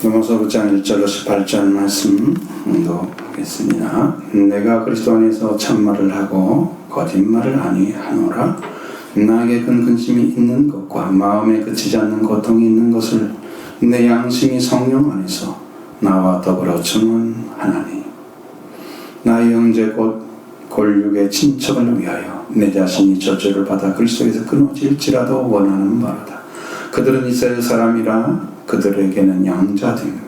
로마서 9장 1절로 18절 말씀 읽어보겠습니다. 내가 그리스도 안에서 참말을 하고 거짓말을 아니하노라. 나에게 큰 근심이 있는 것과 마음에 그치지 않는 고통이 있는 것을 내 양심이 성령 안에서 나와 더불어 증언하나니, 나의 형제 곧 골육의 친척을 위하여 내 자신이 저주를 받아 그리스도에서 끊어질지라도 원하는 바로다. 그들은 이스라엘 사람이라 그들에게는 양자됨과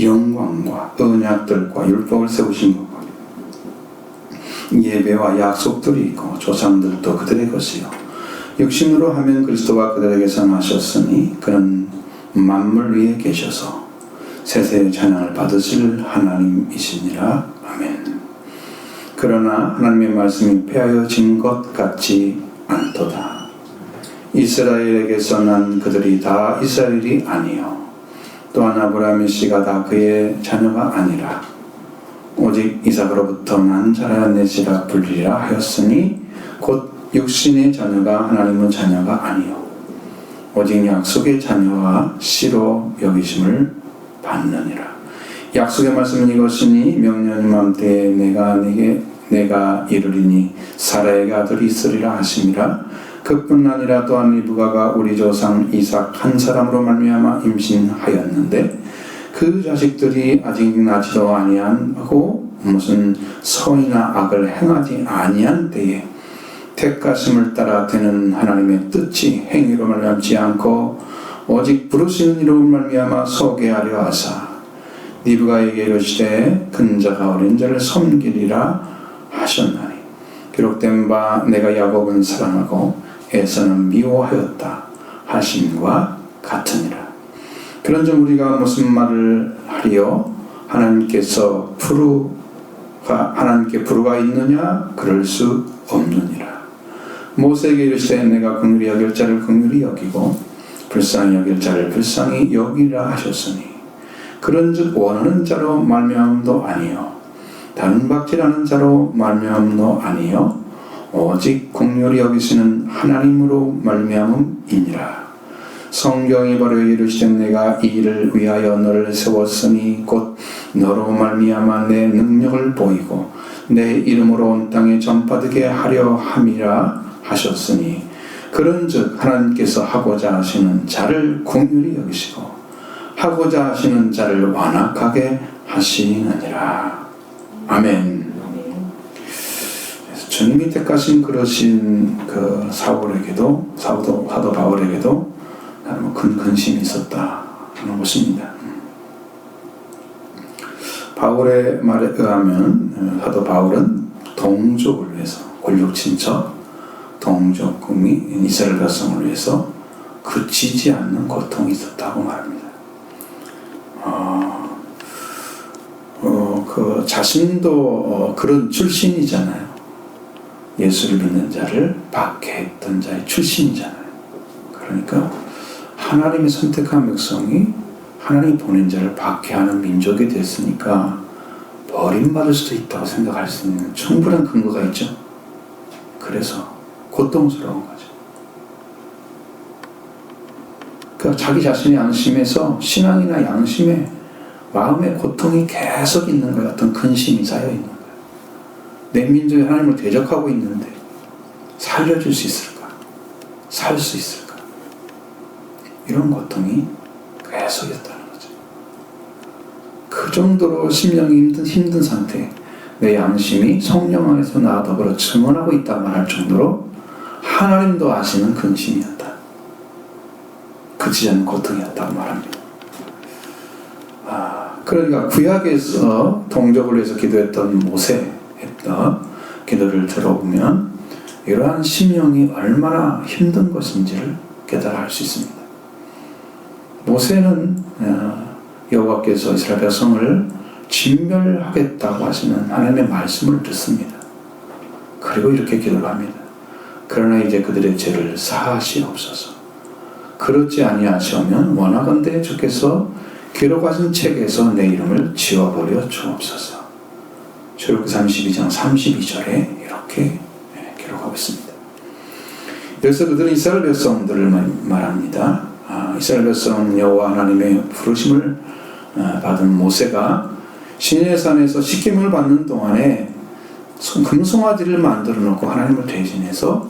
영광과 언약들과 율법을 세우신 것과 예배와 약속들이 있고 조상들도 그들의 것이요 육신으로 하면 그리스도가 그들에게서 나셨으니 그는 만물 위에 계셔서 세세의 찬양을 받으실 하나님이시니라. 아멘. 그러나 하나님의 말씀이 폐하여진 것 같지 않도다. 이스라엘에게서 난 그들이 다 이스라엘이 아니요 또한 아브라함의 씨가 다 그의 자녀가 아니라 오직 이삭으로부터 난 자라야 내지라 불리라 하였으니 곧 육신의 자녀가 하나님의 자녀가 아니요 오직 약속의 자녀와 씨로 여기심을 받느니라. 약속의 말씀은 이것이니 명년 이맘때에 내가 이르리니 사라에게 아들이 있으리라 하심이라. 그뿐 아니라 또한 리브가가 우리 조상 이삭 한 사람으로 말미암아 임신하였는데 그 자식들이 아직 나지도 아니하고 무슨 선이나 악을 행하지 아니한 때에 택하심을 따라 되는 하나님의 뜻이 행위로 말미암지 않고 오직 부르시는 이로 말미암아 서게 하려 하사 리브가에게 이르시되 큰 자가 어린 자를 섬기리라 하셨나니 기록된 바 내가 야곱은 사랑하고 에서는 미워하였다 하심과 같으니라. 그런즉 우리가 무슨 말을 하리요? 하나님께 부르가 있느냐? 그럴 수 없느니라. 모세에게 이르시되 내가 긍휼히 여길 자를 긍휼히 여기고 불쌍히 여길 자를 불쌍히 여기라 하셨으니 그런즉 원하는 자로 말미암음도 아니요 다른 박질하는 자로 말미암음도 아니요 오직 긍휼히 여기시는 하나님으로 말미암음이니라. 성경이 바로 이르시되 내가 이 일을 위하여 너를 세웠으니 곧 너로 말미암아 내 능력을 보이고 내 이름으로 온 땅에 전파되게 하려 함이라 하셨으니 그런즉 하나님께서 하고자 하시는 자를 긍휼히 여기시고 하고자 하시는 자를 완악하게 하시느니라. 아멘. 주님이 택하신 그러신 그 사도 바울에게도 큰 근심이 있었다 하는 것입니다. 바울의 말에 의하면 사도 바울은 동족을 위해서 골육 친척 동족금이 이스라엘 백성을 위해서 그치지 않는 고통이 있었다고 말합니다. 그 자신도 그런 출신이잖아요. 예수를 믿는 자를 박해했던 자의 출신이잖아요. 그러니까 하나님이 선택한 백성이 하나님이 보낸 자를 박해하는 민족이 됐으니까 버림받을 수도 있다고 생각할 수 있는 충분한 근거가 있죠. 그래서 고통스러운 거죠. 그러니까 자기 자신의 양심에서 신앙이나 양심에 마음의 고통이 계속 있는 거예요. 어떤 근심이 쌓여 있는 거예요. 내 민족이 하나님을 대적하고 있는데 살려줄 수 있을까? 살 수 있을까? 이런 고통이 계속이었다는 거죠. 그 정도로 심령이 힘든 상태에 내 양심이 성령 안에서 나와 더불어 증언하고 있다 말할 정도로 하나님도 아시는 근심이었다. 그치지 않는 고통이었다고 말합니다. 그러니까 구약에서 동족을 위해서 기도했던 모세 했던 기도를 들어보면 이러한 심령이 얼마나 힘든 것인지를 깨달아 알 수 있습니다. 모세는 여호와께서 이스라엘 백성을 진멸하겠다고 하시는 하나님의 말씀을 듣습니다. 그리고 이렇게 기도를 합니다. 그러나 이제 그들의 죄를 사하시옵소서. 그렇지 아니하시면 원하건대 주께서 기록하신 책에서 내 이름을 지워버려 주옵소서. 출애굽기 32장 32절에 이렇게 기록하고 있습니다. 여기서 그들은 이스라엘 백성들을 말합니다. 이스라엘 백성 여호와 하나님의 부르심을 받은 모세가 시내산에서 십계명을 받는 동안에 금송아지를 만들어 놓고 하나님을 대신해서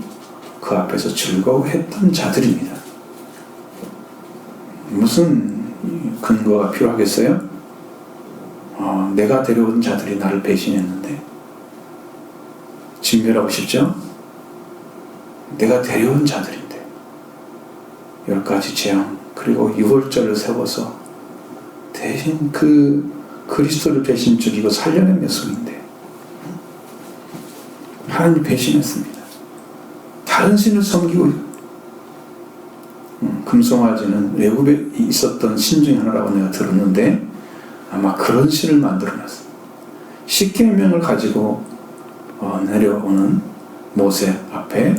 그 앞에서 즐거워했던 자들입니다. 무슨 근거가 필요하겠어요? 내가 데려온 자들이 나를 배신했는데 진멸하고 싶죠? 내가 데려온 자들인데 10가지 재앙 그리고 유월절을 세워서 대신 그 그리스도를 대신 죽이고 살려낸 몇성인데 하나님 배신했습니다. 다른 신을 섬기고 금송아지는 외국에 있었던 신 중에 하나라고 내가 들었는데 아마 그런 신을 만들어놨어요. 십계명을 가지고 내려오는 모세 앞에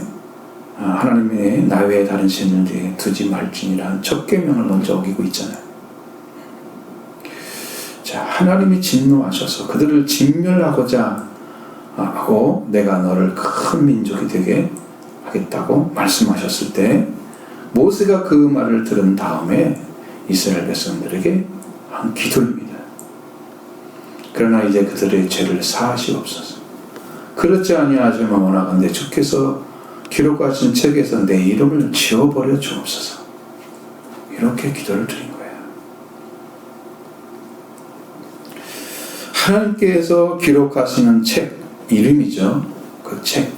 하나님의 나 외에 다른 신을 두지 말지니라는 첫 계명을 먼저 어기고 있잖아요. 자, 하나님이 진노하셔서 그들을 진멸하고자 하고 내가 너를 큰 민족이 되게 하겠다고 말씀하셨을 때 모세가 그 말을 들은 다음에 이스라엘 백성들에게 한 기도입니다. 그러나 이제 그들의 죄를 사하시옵소서. 그렇지 아니하지만 원하건대 주께서 기록하신 책에서 내 이름을 지워버려 주옵소서. 이렇게 기도를 드린 거예요. 하나님께서 기록하시는 책, 이름이죠. 그 책,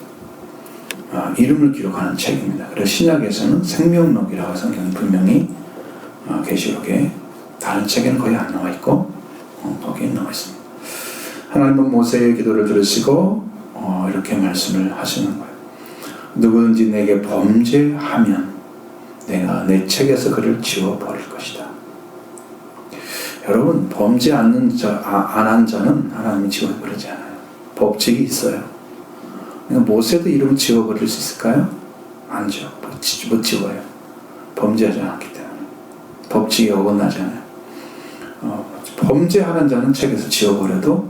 이름을 기록하는 책입니다. 그래서 신약에서는 생명록이라고 성경이 분명히 계시록에 다른 책에는 거의 안 나와 있고 거기에 나와 있습니다. 하나님은 모세의 기도를 들으시고 이렇게 말씀을 하시는 거예요. 누구든지 내게 범죄하면 내가 내 책에서 그를 지워버릴 것이다. 여러분, 범죄 안 한 자는 하나님이 지워버리지 않아요. 법칙이 있어요. 모세도 이름 지워버릴 수 있을까요? 아니죠. 못 지워요. 범죄하지 않았기 때문에. 법칙이 어긋나잖아요. 범죄하는 자는 책에서 지워버려도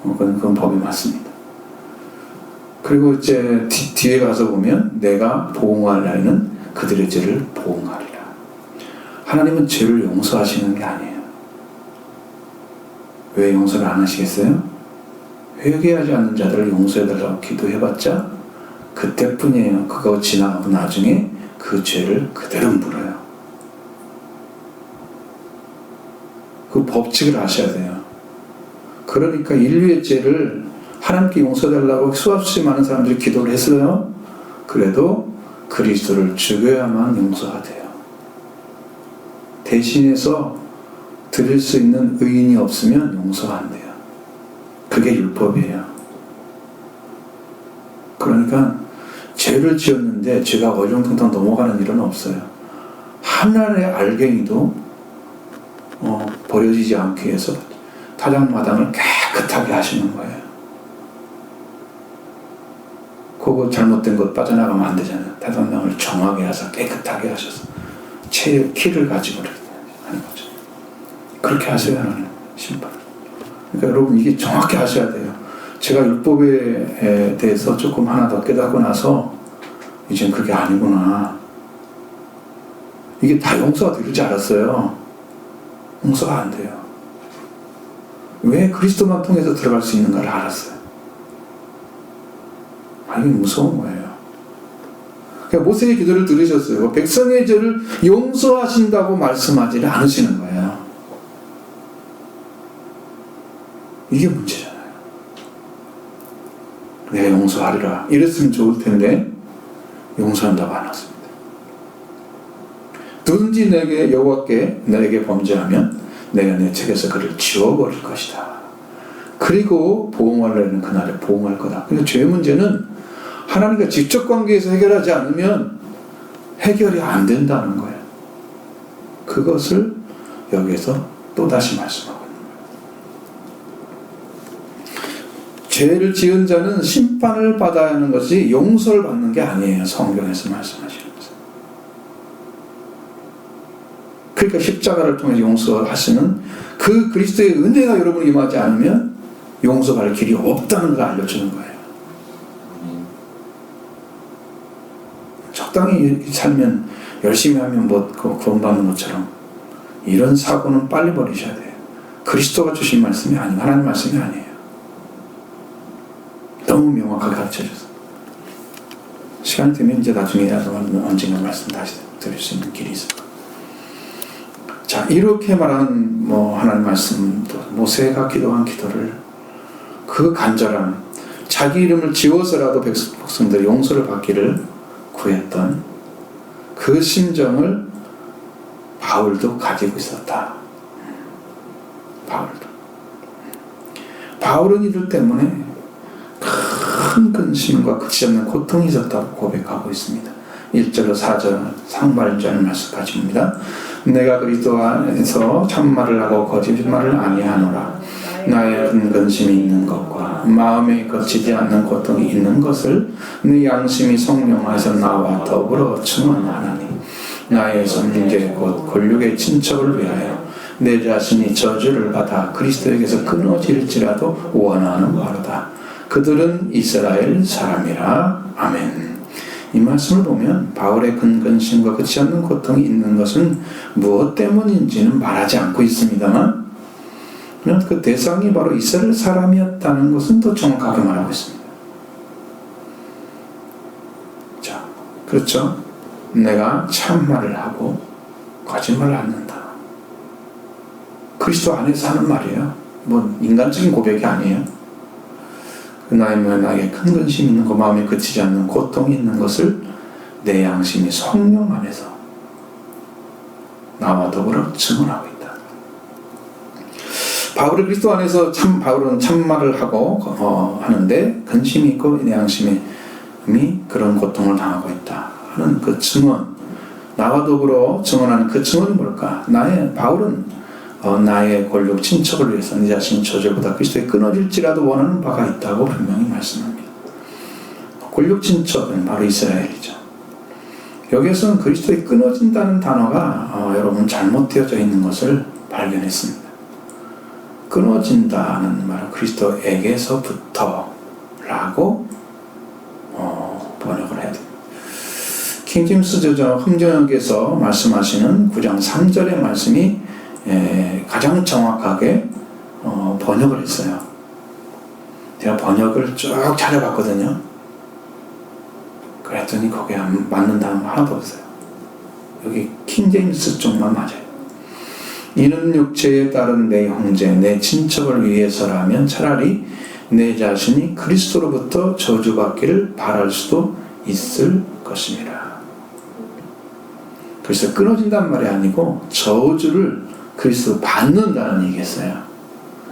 그건 법이 맞습니다. 그리고 이제 뒤에 가서 보면 내가 보응할 날에는 그들의 죄를 보응하리라. 하나님은 죄를 용서하시는 게 아니에요. 왜 용서를 안 하시겠어요? 회개하지 않는 자들을 용서해달라고 기도해봤자 그때뿐이에요. 그거 지나가고 나중에 그 죄를 그대로 물어요. 그 법칙을 아셔야 돼요. 그러니까 인류의 죄를 하나님께 용서해달라고 수없이 많은 사람들이 기도를 했어요. 그래도 그리스도를 죽여야만 용서가 돼요. 대신해서 드릴 수 있는 의인이 없으면 용서가 안 돼요. 그게 율법이에요. 그러니까 죄를 지었는데 죄가 어정통통 넘어가는 일은 없어요. 하나의 알갱이도 버려지지 않기 위해서 타작마당을 깨끗하게 하시는 거예요. 그거 잘못된 것 빠져나가면 안 되잖아요. 타작마당을 정하게 하셔서 깨끗하게 하셔서 키를 가지고 하는 거죠. 그렇게 하셔야 하는 심판. 그러니까 여러분 이게 정확히 하셔야 돼요. 제가 율법에 대해서 조금 하나 더 깨닫고 나서 이젠 그게 아니구나. 이게 다 용서가 될 줄 알았어요. 용서가 안 돼요. 왜 그리스도만 통해서 들어갈 수 있는가를 알았어요. 이게 무서운 거예요. 그러니까 모세의 기도를 들으셨어요. 백성의 죄를 용서하신다고 말씀하지를 않으시는 거예요. 이게 문제잖아요. 내가 용서하리라 이랬으면 좋을 텐데 용서한다고 안 하십니다. 누든지 내게 여호와께 내게 범죄하면 내가 내 책에서 그를 지워버릴 것이다. 그리고 보응하려는 그날에 보응할 거다. 근데 죄의 문제는 하나님과 직접 관계에서 해결하지 않으면 해결이 안 된다는 거예요. 그것을 여기에서 또다시 말씀하고 있는 거예요. 죄를 지은 자는 심판을 받아야 하는 것이 용서를 받는 게 아니에요. 성경에서 말씀하시는 것은. 그러니까 십자가를 통해 용서하시는 그 그리스도의 은혜가 여러분이 임하지 않으면 용서할 길이 없다는 걸 알려주는 거예요. 적당히 살면 열심히 하면 뭐 구원받는 것처럼 이런 사고는 빨리 버리셔야 돼요. 그리스도가 주신 말씀이 아니고 하나님 말씀이 아니에요. 너무 명확하게 가르쳐줘서 시간이 되면 이제 나중에라도 언젠가 말씀 다시 드릴 수 있는 길이 있을 거예요. 자, 이렇게 말한 하나님 말씀도 모세가 기도한 기도를 그 간절함, 자기 이름을 지워서라도 백성들이 용서를 받기를 구했던 그 심정을 바울도 가지고 있었다. 바울은 이들 때문에 큰 근심과 끝이 없는 고통이 있었다고 고백하고 있습니다. 1절로 4절 상반절 말씀까지입니다. 내가 그리스도 안에서 참말을 하고 거짓말을 아니하노라. 나의 근심이 있는 것과 마음에 거치지 않는 고통이 있는 것을 네 양심이 성령하여서 나와 더불어 증언하나니 나의 선민계 곧 권력의 친척을 위하여 내 자신이 저주를 받아 그리스도에게서 끊어질지라도 원하는 바로다. 그들은 이스라엘 사람이라. 아멘. 이 말씀을 보면 바울의 근심과 끝이 없는 고통이 있는 것은 무엇 때문인지는 말하지 않고 있습니다만 그 대상이 바로 이스라엘 사람이었다는 것은 더 정확하게 말하고 있습니다. 자, 그렇죠? 내가 참말을 하고 거짓말을 않는다. 그리스도 안에서 하는 말이에요. 인간적인 고백이 아니에요. 나에게 큰 근심이 있는 것, 마음에 그치지 않는 고통이 있는 것을 내 양심이 성령 안에서 나와 더불어 증언하고 있다. 바울이 그리스도 안에서 바울은 참말을 하고 하는데 근심이 있고 내 양심이 그런 고통을 당하고 있다 하는 그 증언, 나와 더불어 증언하는 그 증언이 뭘까? 바울은 나의 권력 친척을 위해서 네 자신 저절보다 그리스도에 끊어질지라도 원하는 바가 있다고 분명히 말씀합니다. 권력 친척은 바로 이스라엘이죠. 여기에서는 그리스도에 끊어진다는 단어가 여러분 잘못되어져 있는 것을 발견했습니다. 끊어진다는 말은 그리스도에게서부터 라고 번역을 해야 됩니다. 킹제임스 저자 흥정역에서 말씀하시는 9장 3절의 말씀이 가장 정확하게 번역을 했어요. 제가 번역을 쭉 찾아봤거든요. 그랬더니 거기에 맞는 단어가 하나도 없어요. 여기 킹제임스 쪽만 맞아요. 이는 육체에 따른 내 형제, 내 친척을 위해서라면 차라리 내 자신이 그리스도로부터 저주받기를 바랄 수도 있을 것입니다. 그래서 끊어진다는 말이 아니고 저주를 그리스도 받는다는 얘기였어요.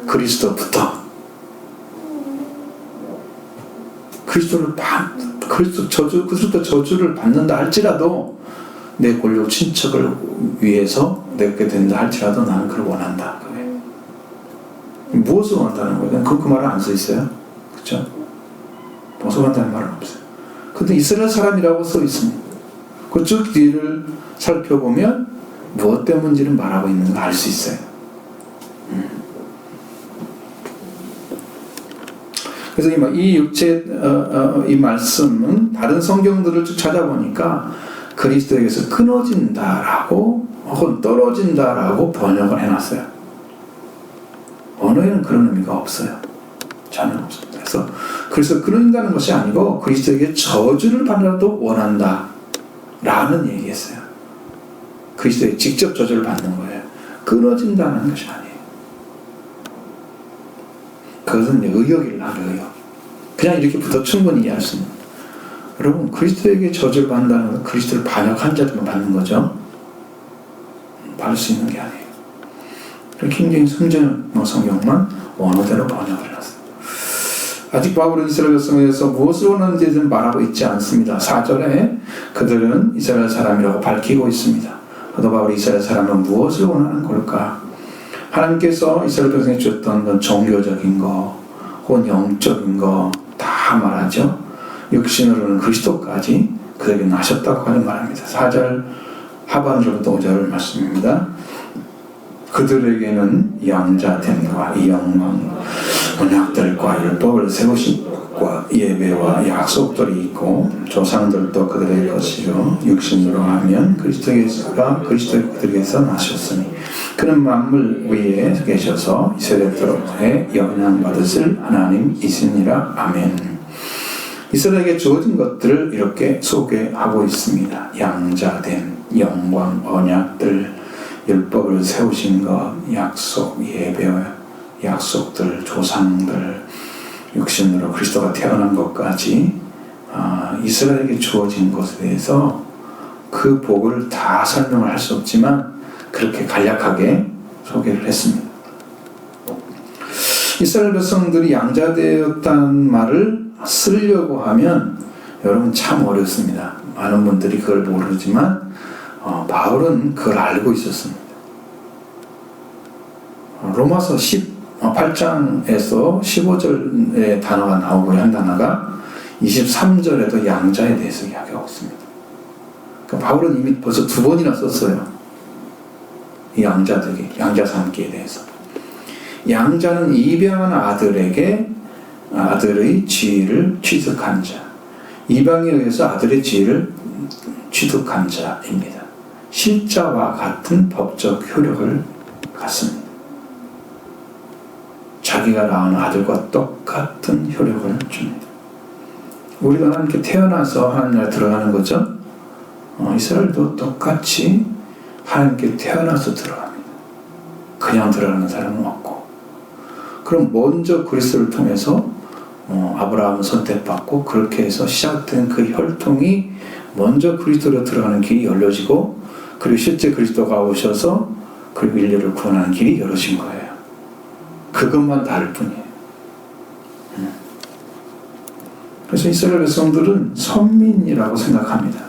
그리스도부터. 그리스도 저주를 받는다 할지라도 내 권력 친척을 위해서 내게 된다 할지라도 나는 그걸 원한다. 무엇을 원한다는 거예요? 그 말은 안 써 있어요. 그렇죠? 무엇을 원한다는 말은 없어요. 근데 이스라엘 사람이라고 써 있습니다. 그쪽 뒤를 살펴보면 무엇 때문인지는 말하고 있는 걸 알 수 있어요. 그래서 이 육체 이 말씀은 다른 성경들을 쭉 찾아보니까 그리스도에게서 끊어진다라고 혹은 떨어진다라고 번역을 해놨어요. 언어에는 그런 의미가 없어요. 전혀 없습니다. 그래서 끊어진다는 것이 아니고 그리스도에게 저주를 받으라도 원한다 라는 얘기였어요. 그리스도에 직접 저주를 받는 거예요. 끊어진다는 것이 아니에요. 그것은 의역이라 의역. 그냥 이렇게 붙어 충분히 이해할 수 있는. 여러분 그리스도에게 저주를 받는다는 것은 그리스도를 반역한 자들만 받는 거죠. 받을 수 있는 게 아니에요. 킹제임스 성경만 원어대로 번역을 해놨어요. 아직 바울은 이스라엘 백성에서 무엇을 원하는지는 말하고 있지 않습니다. 4절에 그들은 이스라엘 사람이라고 밝히고 있습니다. 그래도 바울이 이스라엘 사람은 무엇을 원하는 걸까? 하나님께서 이스라엘 백성에 주셨던 건 종교적인 거 혹은 영적인 거 다 말하죠. 육신으로는 그리스도까지 그에게 나셨다고 하는 말입니다. 4절 하반절부터 5절 말씀입니다. 그들에게는 양자됨과 이 영광 언약들과 율법을 세우신 언약과 예배와 약속들이 있고 조상들도 그들의 것이요 육신으로 하면 그리스도가 그들에게서 나셨으니 그는 만물 위에 계셔서 이스라엘들의 영향받으실 하나님이시니라. 아멘. 이스라엘에게 주어진 것들을 이렇게 소개하고 있습니다. 양자됨, 영광, 언약들, 율법을 세우신 것, 약속, 예배, 약속들, 조상들, 육신으로 그리스도가 태어난 것까지 이스라엘에게 주어진 것에 대해서 그 복을 다 설명을 할 수 없지만 그렇게 간략하게 소개를 했습니다. 이스라엘 백성들이 양자되었다는 말을 쓰려고 하면 여러분 참 어렵습니다. 많은 분들이 그걸 모르지만 바울은 그걸 알고 있었습니다. 로마서 8장에서 15절의 단어가 나오고요. 한 단어가 23절에도 양자에 대해서 이야기하고 있습니다. 그러니까 바울은 이미 벌써 2번이나 썼어요. 이 양자들에게, 양자 삼기에 대해서. 양자는 입양한 아들에게 아들의 지위를 취득한 자, 이방에 의해서 아들의 지위를 취득한 자입니다. 실자와 같은 법적 효력을 갖습니다. 자기가 낳은 아들과 똑같은 효력을 줍니다. 우리가 하나님께 태어나서 하나님 나라에 들어가는 거죠. 이스라엘도 똑같이 하나님께 태어나서 들어갑니다. 그냥 들어가는 사람은 없고. 그럼 먼저 그리스도를 통해서 아브라함은 선택받고 그렇게 해서 시작된 그 혈통이 먼저 그리스도로 들어가는 길이 열려지고 그리고 실제 그리스도가 오셔서 그리고 인류를 구원하는 길이 열어진 거예요. 그것만 다를 뿐이에요. 그래서 이스라엘 백성들은 선민이라고 생각합니다.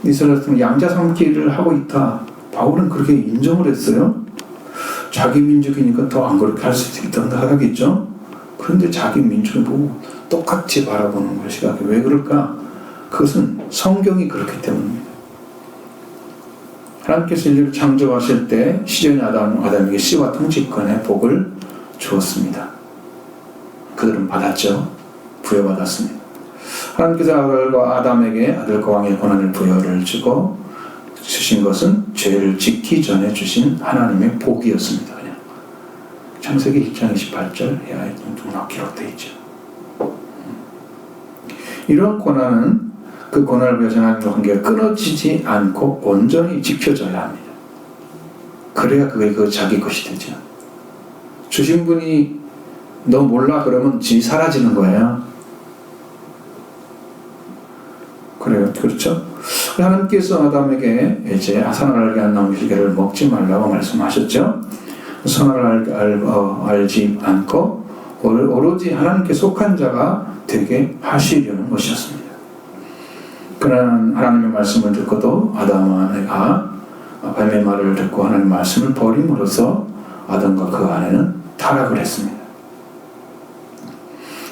이스라엘 백성은 양자 삼기를 하고 있다. 바울은 그렇게 인정을 했어요. 자기 민족이니까 더 안 그렇게 할 수 있다고 하겠죠. 그런데 자기 민족을 보고 똑같이 바라보는 것이 왜 그럴까? 그것은 성경이 그렇기 때문입니다. 하나님께서 인류를 창조하실 때 시전의 아담에게 씨와 통치권의 복을 주었습니다. 그들은 받았죠. 부여받았습니다. 하나님께서 아담에게 아들과 왕의 권한을 부여를 주고 주신 것은 죄를 짓기 전에 주신 하나님의 복이었습니다. 그냥 창세기 1장 28절 해야 둥둥 기록되어 있죠. 이런 권한은 그 권한을 위해서 하나님과 관계가 끊어지지 않고 온전히 지켜져야 합니다. 그래야 그게 그 자기 것이 되죠. 주신 분이 너 몰라 그러면 지 사라지는 거예요. 그래요, 그렇죠? 하나님께서 아담에게 이제 선을 알게 한 나무 실과를 먹지 말라고 말씀하셨죠. 선을 알지 않고 오로지 하나님께 속한 자가 되게 하시려는 것이었습니다. 그러나 하나님의 말씀을 듣고도 아담과 뱀의 말을 듣고 하나님의 말씀을 버림으로써 아담과 그 아내는 타락을 했습니다.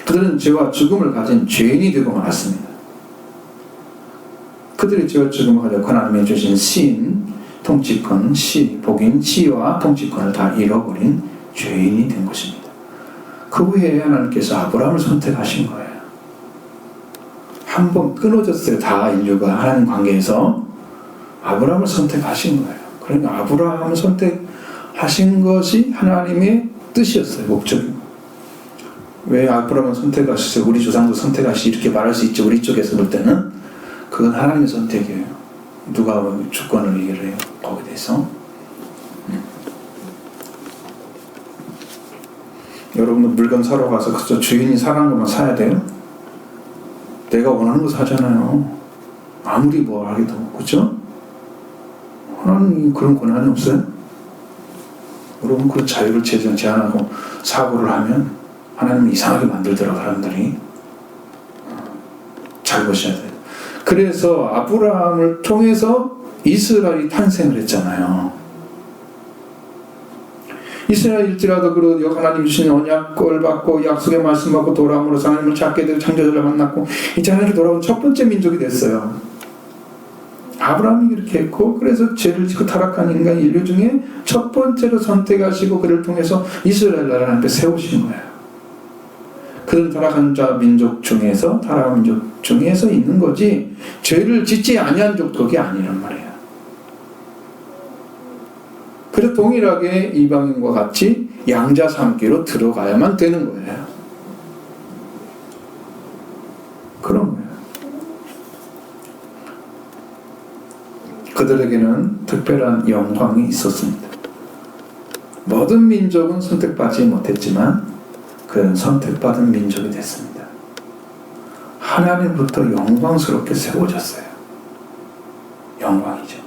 그들은 죄와 죽음을 가진 죄인이 되고 말았습니다. 그들의 죄와 죽음을 가지고 하나님이 주신 신, 통치권, 복인, 시와 통치권을 다 잃어버린 죄인이 된 것입니다. 그 후에 하나님께서 아브라함을 선택하신 거예요. 한 번 끊어졌어요. 다 인류가 하나님 관계에서 아브라함을 선택하신 거예요. 그러니까 아브라함을 선택하신 것이 하나님의 뜻이었어요. 목적이. 왜 아브라함을 선택하셨어요? 우리 조상도 선택하시 이렇게 말할 수 있죠. 우리 쪽에서 볼 때는 그건 하나님의 선택이에요. 누가 주권을 얘기를 해요. 거기에 대해서. 여러분도 물건 사러 가서 그저 주인이 사라는 것만 사야 돼요? 내가 원하는 거 사잖아요. 아무리 뭐 하기도. 그렇죠? 하나님이 그런 권한이 없어요? 여러분 그 자유를 제한하고 사고를 하면 하나님이 이상하게 만들더라고요. 사람들이. 잘 보셔야 돼요. 그래서 아브라함을 통해서 이스라엘이 탄생을 했잖아요. 이스라엘일지라도 그 하나님 주신 언약을 받고 약속의 말씀 받고 돌아옴으로써 하나님을 찾게 되고 창조주를 만났고 이제 하나님께 돌아온 첫 번째 민족이 됐어요. 아브라함이 그렇게 했고 그래서 죄를 짓고 타락한 인간 인류 중에 첫 번째로 선택하시고 그를 통해서 이스라엘 나라를 하나님께 세우신 거예요. 그들은 타락한 자 민족 중에서 있는 거지 죄를 짓지 아니한 족속이 아니란 말이에요. 그래서 동일하게 이방인과 같이 양자 삼기로 들어가야만 되는 거예요. 그런 거예요. 그들에게는 특별한 영광이 있었습니다. 모든 민족은 선택받지 못했지만 그는 선택받은 민족이 됐습니다. 하나님부터 영광스럽게 세워졌어요. 영광이죠.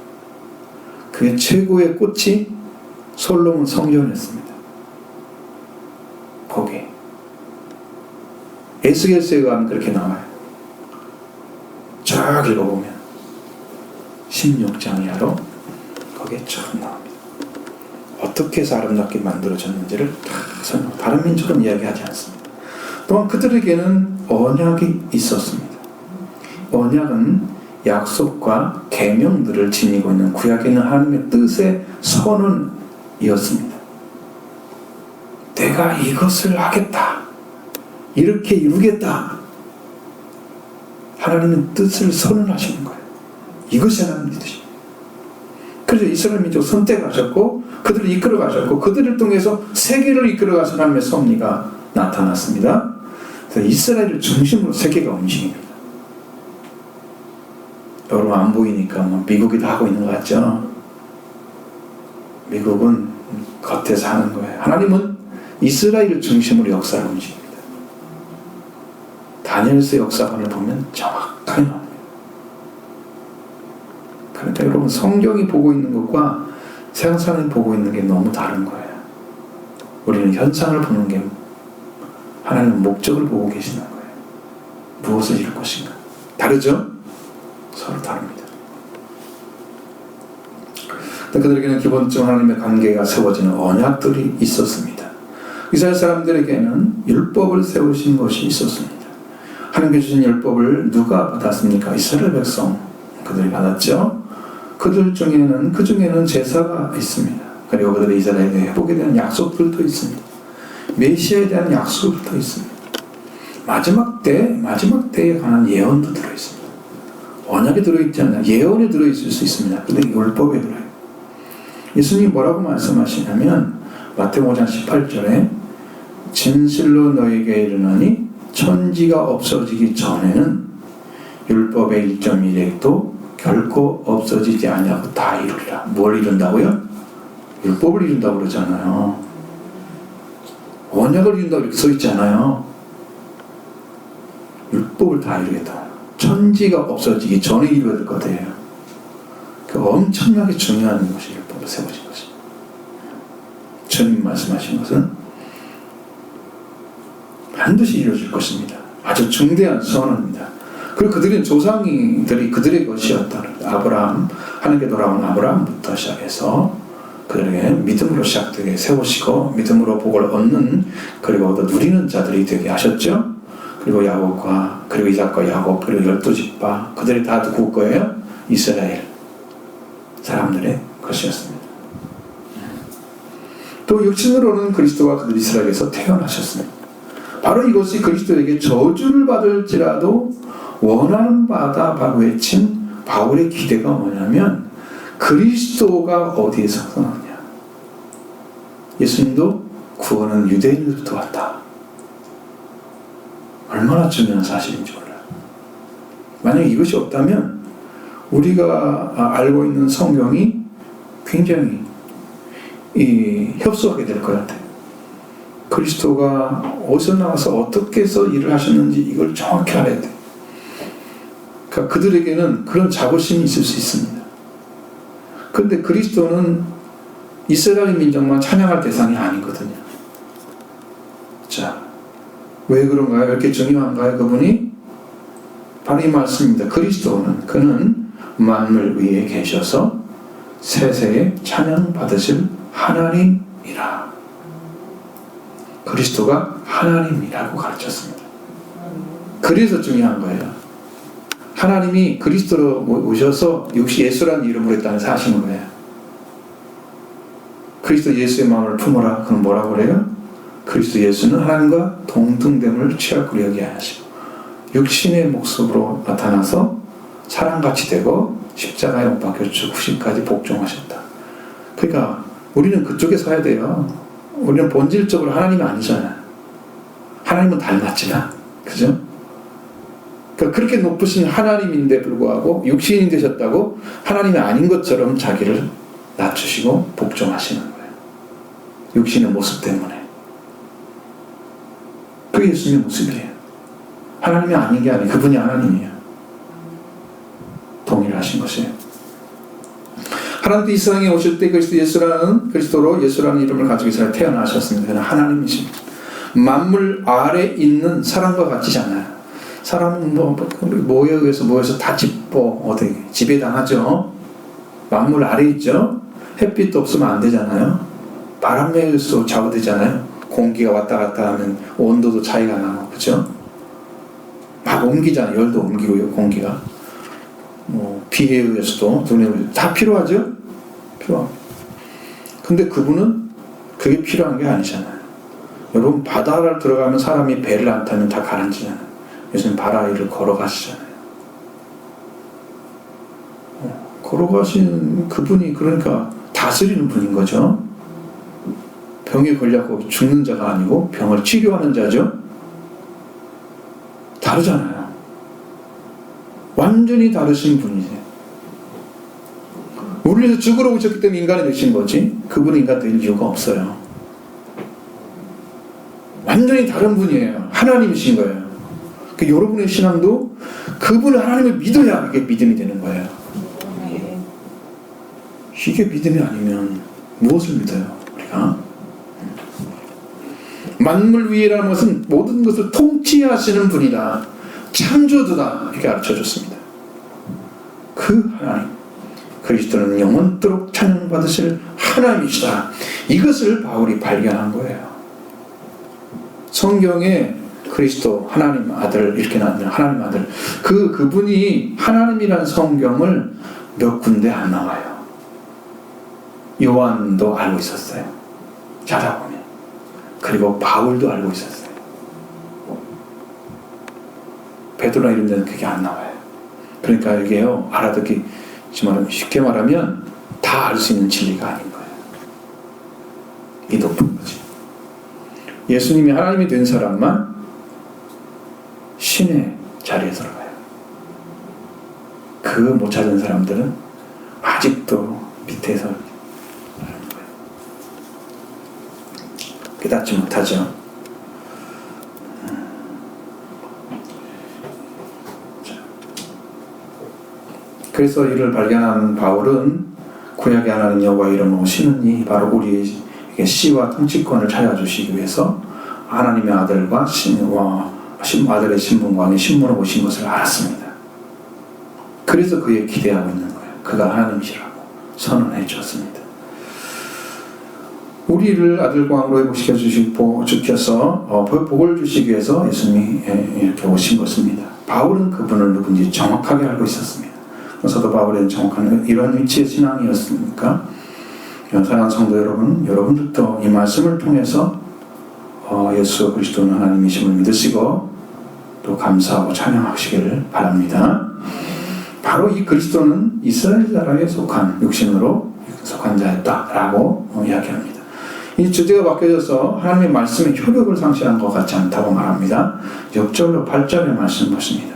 그의 최고의 꽃이 솔로몬 성전이었습니다. 거기 에스겔서에 가면 그렇게 나와요. 쫙 읽어보면 16장이야로 거기에 쫙 나옵니다. 어떻게 해서 아름답게 만들어졌는지를 다 설명. 다른 민족은 이야기하지 않습니다. 또한 그들에게는 언약이 있었습니다. 언약은 약속과 계명들을 지니고 있는 구약에 있는 하나님의 뜻의 선언이었습니다. 내가 이것을 하겠다. 이렇게 이루겠다. 하나님의 뜻을 선언하시는 거예요. 이것이 하나님의 뜻입니다. 그래서 이스라엘 민족 선택하셨고 그들을 이끌어가셨고 그들을 통해서 세계를 이끌어가신 하나님의 섭리가 나타났습니다. 그래서 이스라엘을 중심으로 세계가 움직입니다. 여러분 안 보이니까 뭐 미국이 다 하고 있는 것 같죠? 미국은 겉에서 하는 거예요. 하나님은 이스라엘을 중심으로 역사를 움직입니다. 다니엘서 역사관을 보면 정확하게 나옵니다. 그러니까 여러분 성경이 보고 있는 것과 세상이 보고 있는 게 너무 다른 거예요. 우리는 현상을 보는 게 하나님은 목적을 보고 계시는 거예요. 무엇을 이룰 것인가. 다르죠? 서로 다릅니다. 그들에게는 기본적으로 하나님의 관계가 세워지는 언약들이 있었습니다. 이스라엘 사람들에게는 율법을 세우신 것이 있었습니다. 하나님께 주신 율법을 누가 받았습니까? 이스라엘 백성 그들이 받았죠. 그 중에는 제사가 있습니다. 그리고 그들이 이스라엘에 회복에 대한 약속들도 있습니다. 메시아에 대한 약속들도 있습니다. 마지막 때에 관한 예언도 들어있습니다. 언약에 들어있지 않아요. 예언에 들어있을 수 있습니다. 근데 율법에 들어요. 예수님이 뭐라고 말씀하시냐면 마태복음 5장 18절에 진실로 너에게 이르노니 천지가 없어지기 전에는 율법의 1.1획도 결코 없어지지 아니하고 다 이루리라. 뭘 이룬다고요? 율법을 이룬다고 그러잖아요. 언약을 이룬다고 이렇게 써있잖아요. 율법을 다 이루겠다. 천지가 없어지기 전에 이루어야 될 것이에요. 그 엄청나게 중요한 것이 율법으로 세워진 것입니다. 주님 말씀하신 것은 반드시 이루어질 것입니다. 아주 중대한 선언입니다. 그리고 그들은 조상들이 그들의 것이었다. 아브라함, 하나님께 돌아온 아브라함부터 시작해서 그들에게 믿음으로 시작되게 세우시고 믿음으로 복을 얻는 그리고 얻어 누리는 자들이 되게 하셨죠. 그리고 야곱과 그리고 이삭과 야곱 그리고 12지파 그들이 다 누구 거예요? 이스라엘 사람들의 것이었습니다. 또 육신으로는 그리스도가 그들 이스라엘에서 태어나셨습니다. 바로 이것이 그리스도에게 저주를 받을지라도 원하는 바다 바로 외친 바울의 기대가 뭐냐면 그리스도가 어디에서 나오냐. 예수님도 구원은 유대인으로부터 왔다. 얼마나 중요한 사실인지 몰라요. 만약에 이것이 없다면 우리가 알고 있는 성경이 굉장히 협소하게 될 것 같아요. 그리스도가 어디서 나와서 어떻게 해서 일을 하셨는지 이걸 정확히 알아야 돼요. 그러니까 그들에게는 그런 자부심이 있을 수 있습니다. 그런데 그리스도는 이스라엘 민족만 찬양할 대상이 아니거든요. 자, 왜 그런가요? 왜 이렇게 중요한가요? 그분이 바로 이 말씀입니다. 그리스도는 그는 만물 위에 계셔서 세세에 찬양 받으실 하나님이라. 그리스도가 하나님이라고 가르쳤습니다. 그래서 중요한 거예요. 하나님이 그리스도로 오셔서 역시 예수라는 이름으로 했다는 사실인 거예요. 그리스도 예수의 마음을 품어라. 그럼 뭐라고 그래요? 그리스도 예수는 하나님과 동등됨을 취할 여기야 하시고 육신의 모습으로 나타나서 사람같이 되고 십자가에 못 박혀 죽으시기까지 복종하셨다. 그러니까 우리는 그쪽에 서야 돼요. 우리는 본질적으로 하나님이 아니잖아요. 하나님은 닮았지만, 그죠? 그러니까 그렇게 높으신 하나님인데 불구하고 육신이 되셨다고 하나님이 아닌 것처럼 자기를 낮추시고 복종하시는 거예요. 육신의 모습 때문에. 그게 예수님의 모습이에요. 하나님이 아닌 게 아니에요. 그분이 하나님이에요. 동일하신 것이에요. 하나님도 이 세상에 오실 때 그리스도로 예수라는 이름을 가지고 이 세상에 태어나셨습니다. 그는 하나님이십니다. 만물 아래 있는 사람과 같지 않아요. 사람은 모여서 다 지배당하죠. 만물 아래 있죠. 햇빛도 없으면 안 되잖아요. 바람에서 좌우되잖아요. 공기가 왔다 갔다 하면 온도도 차이가 나고, 그죠? 막 옮기잖아요. 열도 옮기고요, 공기가. 비에 의해서도 다 필요하죠? 필요합니다. 근데 그분은 그게 필요한 게 아니잖아요. 여러분, 바다를 들어가면 사람이 배를 안 타면 다 가라앉잖아요. 요즘 바다 위를 걸어가시잖아요. 걸어가신 그분이 그러니까 다스리는 분인 거죠. 병에 걸려서 죽는 자가 아니고 병을 치료하는 자죠. 다르잖아요. 완전히 다르신 분이세요. 우리에서 죽으러 오셨기 때문에 인간이 되신 거지 그분은 인간 될 이유가 없어요. 완전히 다른 분이에요. 하나님이신 거예요. 그러니까 여러분의 신앙도 그분을 하나님을 믿어야 이게 믿음이 되는 거예요. 이게 믿음이 아니면 무엇을 믿어요? 우리가 만물 위에라는 것은 모든 것을 통치하시는 분이다. 창조주다. 이렇게 가르쳐줬습니다. 그 하나님 그리스도는 영원토록 찬양받으실 하나님이시다. 이것을 바울이 발견한 거예요. 성경에 그리스도 하나님 아들 이렇게 나오는 하나님 아들 그분이 하나님이라는 성경을 몇 군데 안 나와요. 요한도 알고 있었어요. 찾아보면. 그리고 바울도 알고 있었어요. 베드로나 이런 데는 그게 안 나와요. 그러니까 이게요, 알아듣기 쉽게 말하면 다 알 수 있는 진리가 아닌 거예요. 이 높은 거지. 예수님이 하나님이 된 사람만 신의 자리에 들어가요. 그 못 찾은 사람들은 아직도 밑에서 하는 거예요. 깨닫지 못하죠. 그래서 이를 발견한 바울은 구약의 하나님 여호와 이름으로 오시는 이 바로 우리에게 씨와 통치권을 찾아주시기 위해서 하나님의 아들과 아들의 신분과 신분으로 오신 것을 알았습니다. 그래서 그에 기대하고 있는 거예요. 그가 하나님이시라고 선언해 주었습니다. 우리를 아들과 왕으로 회복시켜 주셔서 복을 주시기 위해서 예수님이 이렇게 오신 것입니다. 바울은 그분을 누군지 정확하게 알고 있었습니다. 사도 바울의 정확한 이런 위치의 신앙이었으니까 사랑하는 성도 여러분, 여러분들도 이 말씀을 통해서 예수 그리스도는 하나님이심을 믿으시고 또 감사하고 찬양하시기를 바랍니다. 바로 이 그리스도는 이스라엘 나라에 속한 육신으로 속한 자였다라고 이야기합니다. 이 주제가 바뀌어져서 하나님의 말씀의 효력을 상실한 것 같지 않다고 말합니다. 6절로 8절의 말씀 보십니다.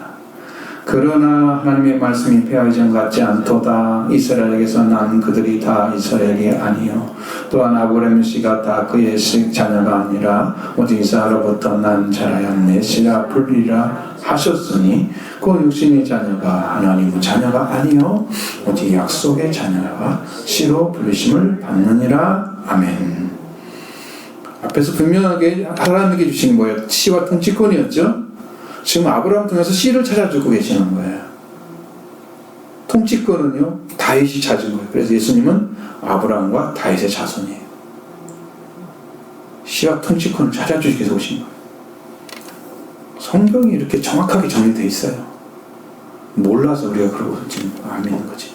그러나 하나님의 말씀이 폐하이전 같지 않도다. 이스라엘에게서 난 그들이 다 이스라엘이 아니요 또한 아브라함 씨가 다 그의 자녀가 아니라 오직 이삭으로부터 난 자라야 메시라 불리라 하셨으니 그 육신의 자녀가 하나님의 자녀가 아니요 오직 약속의 자녀가 씨로 불리심을 받느니라. 아멘. 앞에서 분명하게 하나님께 주신 거예요. 씨와 통치권이었죠. 지금 아브라함 통해서 씨를 찾아주고 계시는 거예요. 통치권은요 다윗이 찾은 거예요. 그래서 예수님은 아브라함과 다윗의 자손이에요. 씨와 통치권을 찾아주시기 위해서 오신 거예요. 성경이 이렇게 정확하게 정리되어 있어요. 몰라서 우리가 그러고 지금 안 믿는 거지.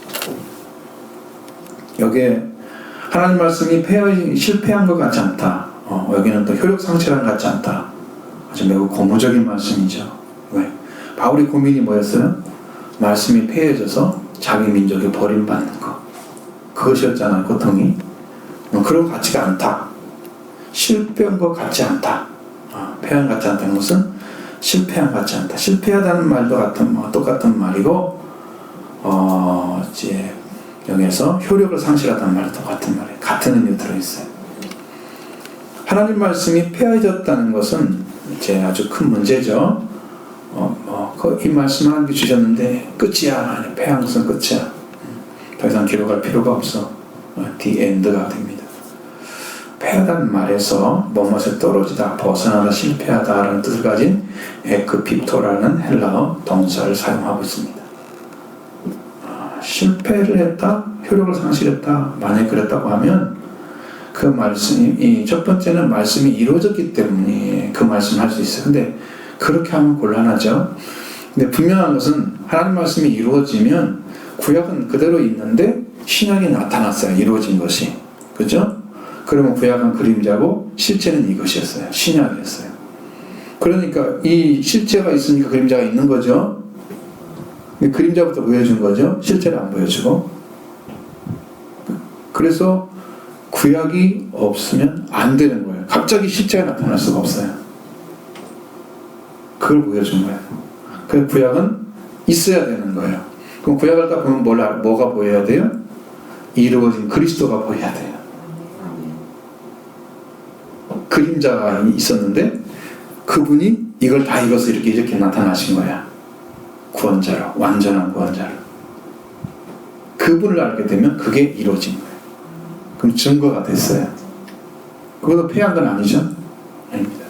여기에 하나님 말씀이 실패한 것 같지 않다. 여기는 또 효력상실한 같지 않다. 아주 매우 고무적인 말씀이죠. 왜? 바울의 고민이 뭐였어요? 말씀이 폐해져서 자기 민족이 버림받는 것. 그것이었잖아요, 고통이. 그런 것 같지가 않다. 실패한 것 같지 않다. 패한 것 같지 않다는 것은 실패한 것 같지 않다. 실패하다는 말도 똑같은 말이고, 이제 여기에서 효력을 상실하다는 말도 똑같은 말이에요. 같은 의미로 들어있어요. 하나님 말씀이 폐해졌다는 것은 이제 아주 큰 문제죠. 이 말씀 하나님께 주셨는데 끝이야. 폐한 것은 끝이야. 더 이상 기록할 필요가 없어. The end가 됩니다. 폐하다는 말에서 뭐뭇을 떨어지다, 벗어나다, 실패하다라는 뜻을 가진 에크핍토라는 헬라어 동사를 사용하고 있습니다. 실패를 했다, 효력을 상실했다, 만약에 그랬다고 하면 그 말씀이, 첫 번째는 말씀이 이루어졌기 때문에 그 말씀을 할 수 있어요. 근데 그렇게 하면 곤란하죠. 근데 분명한 것은 하나님 말씀이 이루어지면 구약은 그대로 있는데 신약이 나타났어요. 이루어진 것이. 그죠? 그러면 구약은 그림자고 실제는 이것이었어요. 신약이었어요. 그러니까 이 실제가 있으니까 그림자가 있는 거죠. 그림자부터 보여준 거죠. 실제를 안 보여주고. 그래서 구약이 없으면 안 되는 거예요. 갑자기 실제가 나타날 수가 없어요. 그걸 보여준 거예요. 그래서 구약은 있어야 되는 거예요. 그럼 구약을 딱 보면 뭐가 보여야 돼요? 이루어진 그리스도가 보여야 돼요. 그림자가 있었는데 그분이 이걸 다 이뤄서 이렇게 나타나신 거야. 구원자로, 완전한 구원자로. 그분을 알게 되면 그게 이루어진 거예요. 그럼 증거가 됐어요. 그것도 폐한 건 아니죠? 아닙니다.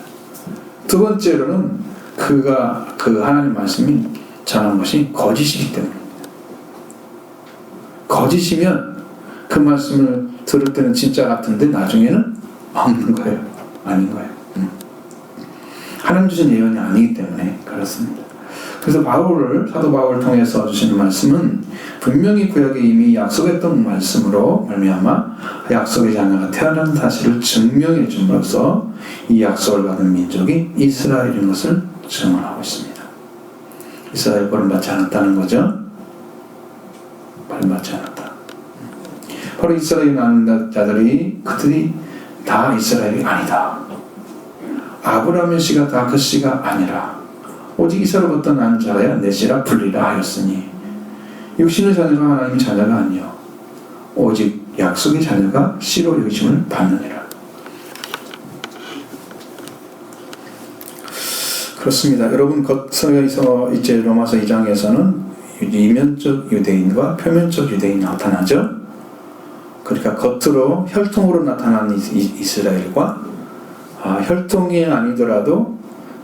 두 번째로는 그 하나님 말씀이 전한 것이 거짓이기 때문입니다. 거짓이면 그 말씀을 들을 때는 진짜 같은데 나중에는 없는 거예요. 아닌 거예요. 하나님 주신 예언이 아니기 때문에 그렇습니다. 그래서 사도 바울을 통해서 주시는 말씀은 분명히 구약에 이미 약속했던 말씀으로 말미암아 약속의 자녀가 태어난 사실을 증명해 줌으로써 이 약속을 받은 민족이 이스라엘인 것을 증언하고 있습니다. 이스라엘 버림받지 않았다는 거죠. 버림받지 않았다. 바로 이스라엘에 나는 자들이 그들이 다 이스라엘이 아니다. 아브라함의 씨가 다 그 씨가 아니라 오직 이사로부터 난 자라야 내 씨라 불리라 하였으니 육신의 자녀가 하나님의 자녀가 아니요 오직 약속의 자녀가 씨로 여기심을 받느니라. 그렇습니다. 여러분 겉서에서 이제 로마서 2장에서는 이면적 유대인과 표면적 유대인이 나타나죠. 그러니까 겉으로 혈통으로 나타난 이스라엘과 혈통이 아니더라도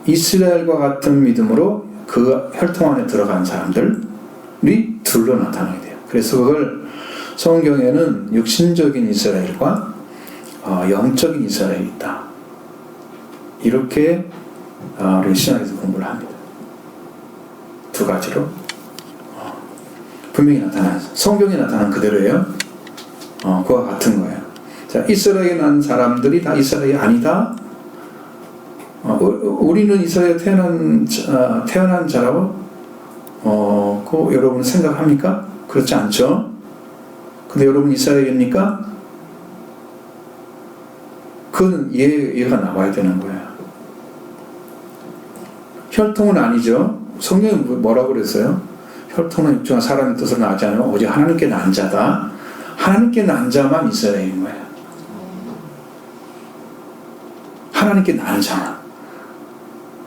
이스라엘과 같은 믿음으로 그 혈통 안에 들어간 사람들이 둘로 나타나게 돼요. 그래서 그걸 성경에는 육신적인 이스라엘과 영적인 이스라엘이 있다. 이렇게 우리 신학에서 공부를 합니다. 두 가지로 분명히 나타나요. 성경에 나타난 그대로예요. 그와 같은 거예요. 자, 이스라엘에 난 사람들이 다 이스라엘이 아니다. 우리는 이스라엘에 태어난 자라고 여러분 생각합니까? 그렇지 않죠? 근데 여러분 이스라엘입니까? 그건 예가 나와야 되는 거예요. 혈통은 아니죠. 성경이 뭐라고 그랬어요? 혈통은 육중한 사람의 뜻으로 나지 않으면 오직 하나님께 난 자다. 하나님께 난 자만 이스라엘인 거예요. 하나님께 난 자만.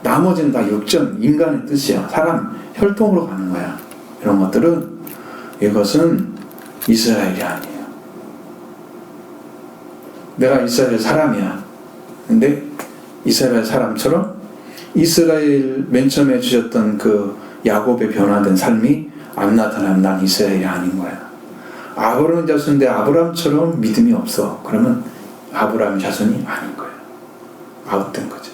나머지는 다 육전, 인간의 뜻이야. 사람, 혈통으로 가는 거야. 이런 것들은 이것은 이스라엘이 아니에요. 내가 이스라엘 사람이야. 근데 이스라엘 사람처럼 이스라엘 맨 처음에 주셨던 그 야곱의 변화된 삶이 안 나타나면 난 이스라엘이 아닌 거야. 아브라함 자손인데 아브라함처럼 믿음이 없어. 그러면 아브라함 자손이 아닌 거예요. 아웃된 거죠.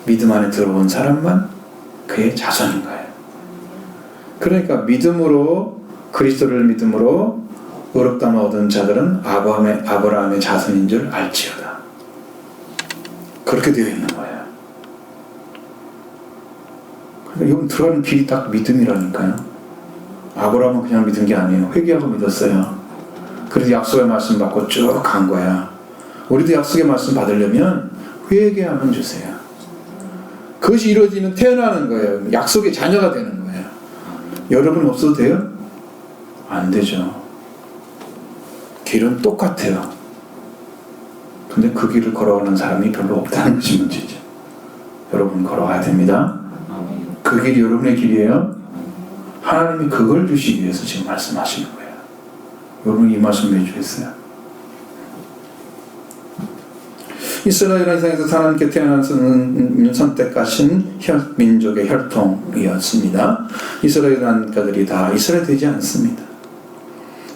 믿음 안에 들어온 사람만 그의 자손인 거예요. 그러니까 믿음으로 그리스도를 믿음으로 의롭다함을 얻은 자들은 아브라함의 자손인 줄 알지어다. 그렇게 되어 있는 거예요. 그러니까 여기 들어가는 길이 딱 믿음이라니까요. 아브라함은 그냥 믿은 게 아니에요. 회개하고 믿었어요. 그래서 약속의 말씀 받고 쭉 간 거야. 우리도 약속의 말씀 받으려면 회개하면 주세요. 그것이 이루어지면 태어나는 거예요. 약속의 자녀가 되는 거예요. 여러분 없어도 돼요? 안 되죠. 길은 똑같아요. 근데 그 길을 걸어가는 사람이 별로 없다는 것이 문제죠. 여러분 걸어가야 됩니다. 그 길이 여러분의 길이에요. 하나님이 그걸 주시기 위해서 지금 말씀하시는 거예요. 여러분 이 말씀 왜 주셨어요? 이스라엘은 이 세상에서 하나님께 태어난 선택하신 민족의 혈통이었습니다. 이스라엘 자들이 다 이스라엘 되지 않습니다.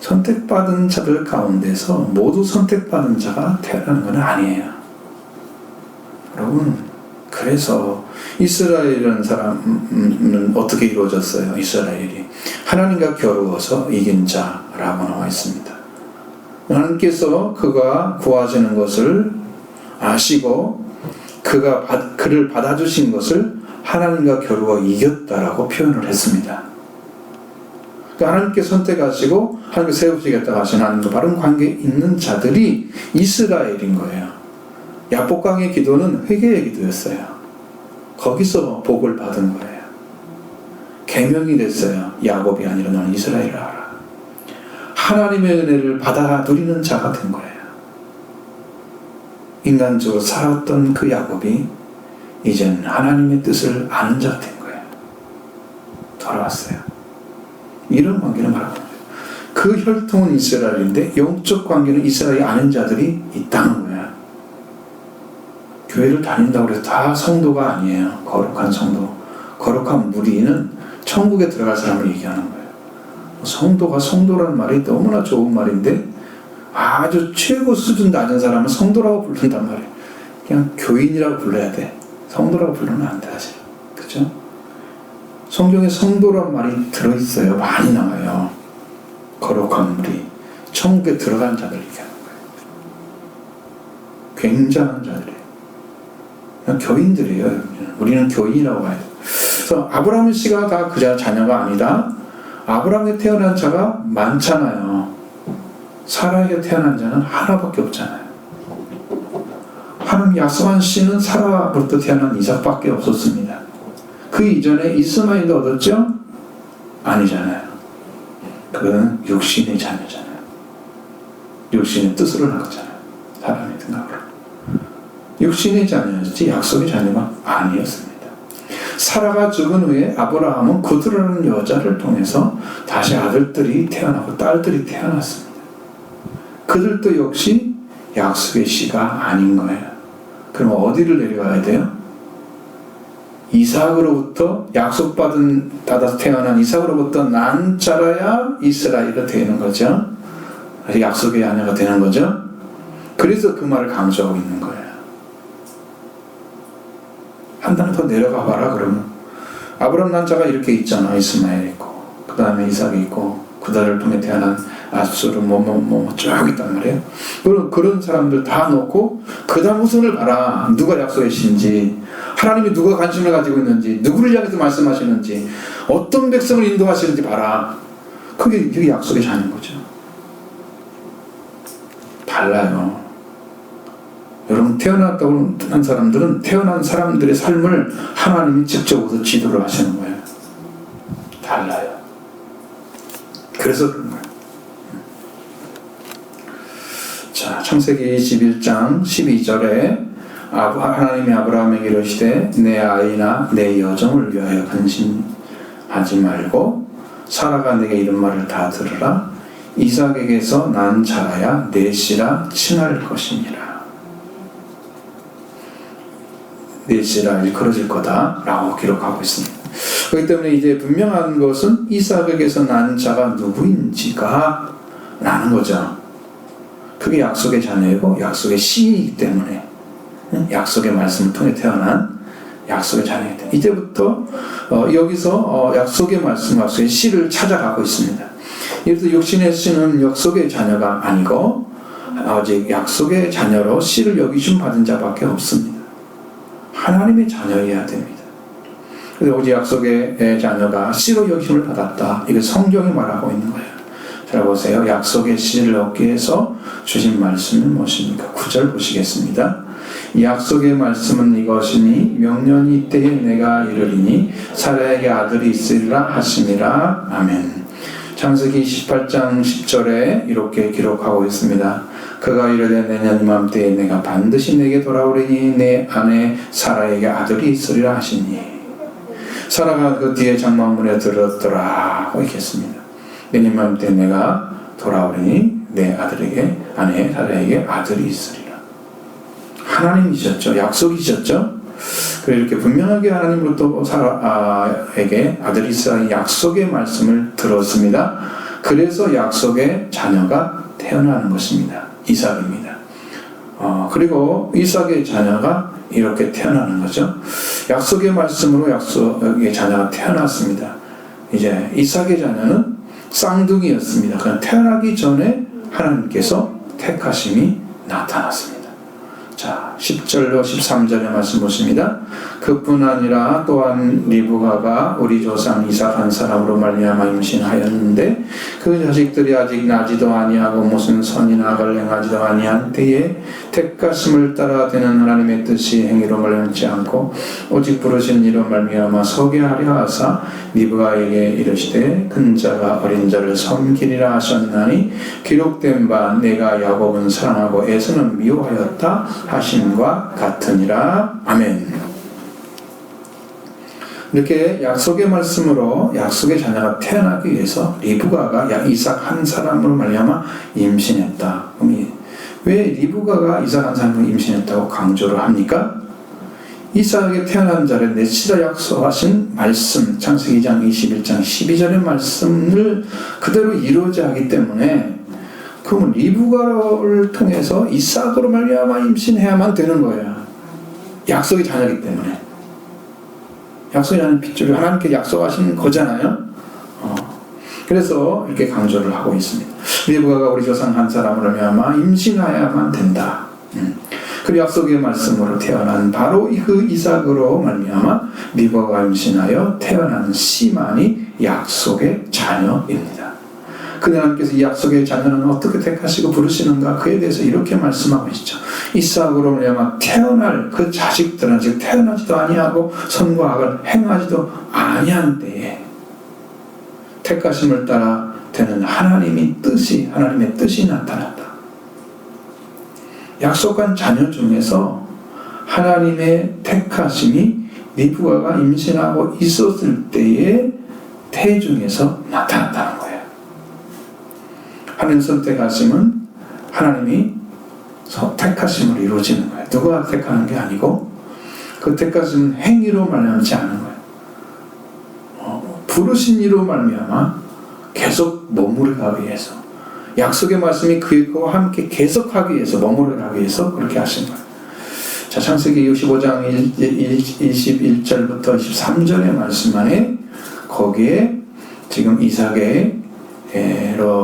선택받은 자들 가운데서 모두 선택받은 자가 태어나는 건 아니에요. 여러분, 그래서 이스라엘이라는 사람은 어떻게 이루어졌어요? 이스라엘이 하나님과 겨루어서 이긴 자라고 나와 있습니다. 하나님께서 그가 구하시는 것을 아시고 그를 받아주신 것을 하나님과 겨루어 이겼다라고 표현을 했습니다. 그러니까 하나님께 선택하시고 하나님께 세우시겠다고 하신 하나님과 바른 관계에 있는 자들이 이스라엘인 거예요. 야복강의 기도는 회개의 기도였어요. 거기서 복을 받은 거예요. 계명이 됐어요. 야곱이 아니라 너는 이스라엘을 알아. 하나님의 은혜를 받아 누리는 자가 된 거예요. 인간적으로 살았던 그 야곱이 이젠 하나님의 뜻을 아는 자가 된 거예요. 돌아왔어요. 이런 관계를 말하는 거예요. 그 혈통은 이스라엘인데 영적 관계는 이스라엘이 아는 자들이 있다는 거예요. 교회를 다닌다고 해서 다 성도가 아니에요. 거룩한 성도. 거룩한 무리는 천국에 들어갈 사람을 얘기하는 거예요. 성도가 성도라는 말이 너무나 좋은 말인데 아주 최고 수준 낮은 사람은 성도라고 부른단 말이에요. 그냥 교인이라고 불러야 돼. 성도라고 부르면 안 돼, 사실. 그죠? 성경에 성도란 말이 들어있어요. 많이 나와요. 거룩한 무리. 천국에 들어간 자들 얘기하는 거예요. 굉장한 자들이에요. 그냥 교인들이에요. 우리는 교인이라고 봐야 돼요. 그래서 아브라함 씨가 다 그 자녀가 아니다. 아브라함에 태어난 자가 많잖아요. 사라에게 태어난 자는 하나밖에 없잖아요. 하나님 약속한 씨는 사라부터 태어난 이삭밖에 없었습니다. 그 이전에 이스마엘도 얻었죠? 아니잖아요. 그거는 육신의 자녀잖아요. 육신의 뜻으로 낳았잖아요. 사람의 생각으로. 육신의 자녀였지 약속의 자녀가 아니었습니다. 사라가 죽은 후에 아브라함은 구드라는 여자를 통해서 다시 아들들이 태어나고 딸들이 태어났습니다. 그들도 역시 약속의 씨가 아닌 거예요. 그럼 어디를 내려가야 돼요? 이삭으로부터 받아서 태어난 이삭으로부터 난 자라야 이스라엘이 되는 거죠. 약속의 자녀가 되는 거죠. 그래서 그 말을 강조하고 있는 거예요. 한 단계 더 내려가 봐라 그러면 아브라함 난자가 이렇게 있잖아. 이스마엘 있고 그 다음에 이삭이 있고 그들을 통해 태어난 아수르 쭉 있단 말이에요. 그런 사람들 다 놓고 그 다음 우선을 봐라. 누가 약속의 신지, 하나님이 누가 관심을 가지고 있는지, 누구를 향해서 말씀하시는지, 어떤 백성을 인도하시는지 봐라. 그게 약속의 자녀인 거죠. 달라요. 여러분 태어났다고 한 사람들은 태어난 사람들의 삶을 하나님이 직접 오서 지도를 하시는 거예요. 달라요. 그래서 그런 거예요. 자, 창세기 21장 12절에 하나님이 아브라함에게 이르시되 내 아이나 내 여종을 위하여 근심하지 말고 사라가 내게 이런 말을 다 들으라. 이삭에게서 난 자라야 내 씨라 칭할 것이니라. 내 씨라 일컬어질 거다 라고 기록하고 있습니다. 그렇기 때문에 이제 분명한 것은 이삭에게서 난 자가 누구인지가 라는 거죠. 그게 약속의 자녀이고 약속의 씨이기 때문에 약속의 말씀을 통해 태어난 약속의 자녀이기 때문에 이제부터 여기서 약속의 말씀, 약속의 씨를 찾아가고 있습니다. 그래서 육신의 씨는 약속의 자녀가 아니고 아직 약속의 자녀로 씨를 여기심 받은 자밖에 없습니다. 하나님의 자녀여야 됩니다. 그래서 오직 약속의 자녀가 씨로 여김을 받았다. 이거 성경이 말하고 있는 거예요. 자, 보세요. 약속의 씨를 얻기 위해서 주신 말씀은 무엇입니까? 9절 보시겠습니다. 약속의 말씀은 이것이니 명년이 때에 내가 이르리니 사라에게 아들이 있으리라 하심이라. 아멘. 창세기 28장 10절에 이렇게 기록하고 있습니다. 그가 이르되 내년 이맘때에 내가 반드시 내게 돌아오리니 내 아내 사라에게 아들이 있으리라 하시니. 사라가 그 뒤에 장막문에 들었더라 하고 있겠습니다. 내년 이맘때 내가 돌아오리니 내 아내 사라에게 아들이 있으리라. 하나님이셨죠. 약속이셨죠. 그리고 이렇게 분명하게 하나님으로부터 사라에게 아들이 있으라는 약속의 말씀을 들었습니다. 그래서 약속의 자녀가 태어나는 것입니다. 이삭입니다. 그리고 이삭의 자녀가 이렇게 태어나는 거죠. 약속의 말씀으로 약속의 자녀가 태어났습니다. 이제 이삭의 자녀는 쌍둥이였습니다. 그냥 태어나기 전에 하나님께서 택하심이 나타났습니다. 자, 10절로 13절의 말씀 보십니다. 그뿐 아니라 또한 리브가가 우리 조상 이삭 한 사람으로 말미암아 임신하였는데 그 자식들이 아직 나지도 아니하고 무슨 선이나 악을 행하지도 아니한 때에 택하심을 따라 되는 하나님의 뜻이 행위로 말미암지 않고 오직 부르신 이로 말미암아 서게 하려 하사 리브가에게 이르시되 큰 자가 어린 자를 섬기리라 하셨나니 기록된 바 내가 야곱은 사랑하고 에서는 미워하였다 하심과 같으니라. 아멘. 이렇게 약속의 말씀으로 약속의 자녀가 태어나기 위해서 리브가가 이삭 한 사람으로 말미암아 임신했다. 왜 리브가가 이삭 한 사람으로 임신했다고 강조를 합니까? 이삭에게 태어난 자를 내치다 약속하신 말씀, 창세기 2장 21장 12절의 말씀을 그대로 이루어져야 하기 때문에 그러면 리브가를 통해서 이삭으로 말미암아 임신해야만 되는 거예요. 약속의 자녀이기 때문에. 약속이 하는 핏줄을 하나님께 약속하신 거잖아요. 그래서 이렇게 강조를 하고 있습니다. 리브가가 우리 조상 한 사람으로 말미암아 임신하여야만 된다. 그리고 약속의 말씀으로 태어난 바로 그 이삭으로 말미암아 리브가가 임신하여 태어난 씨만이 약속의 자녀입니다. 그 하나님께서 이 약속의 자녀는 어떻게 택하시고 부르시는가 그에 대해서 이렇게 말씀하고 있죠. 이삭으로 말미암아 태어날 그 자식들은 아직 태어나지도 아니하고 선과 악을 행하지도 아니한 때에 택하심을 따라 되는 하나님의 뜻이 나타났다. 약속한 자녀 중에서 하나님의 택하심이 리브가가 임신하고 있었을 때의 태 중에서 나타났다는 거예요. 하나님 선택하심은 하나님이 택하심으로 이루어지는 거예요. 누가 택하는 게 아니고 그 택하심은 행위로 말미암지 않는 거예요. 부르신 이로 말미암아 계속 머무르게 하기 위해서 약속의 말씀이 그와 함께 계속하기 위해서 머무르게 하기 위해서 그렇게 하신 거예요. 자, 창세기 65장 21절부터 23절의 말씀 안에 거기에 지금 이삭의로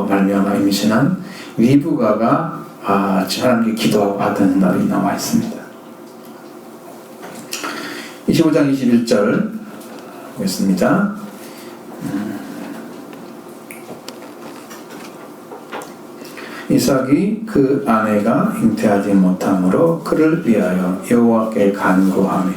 말미암아 임신한 리브가가 하나님께 기도하고 받은 날이 나와 있습니다. 25장 21절 보겠습니다. 이삭이 그 아내가 잉태하지 못함으로 그를 위하여 여호와께 간구하며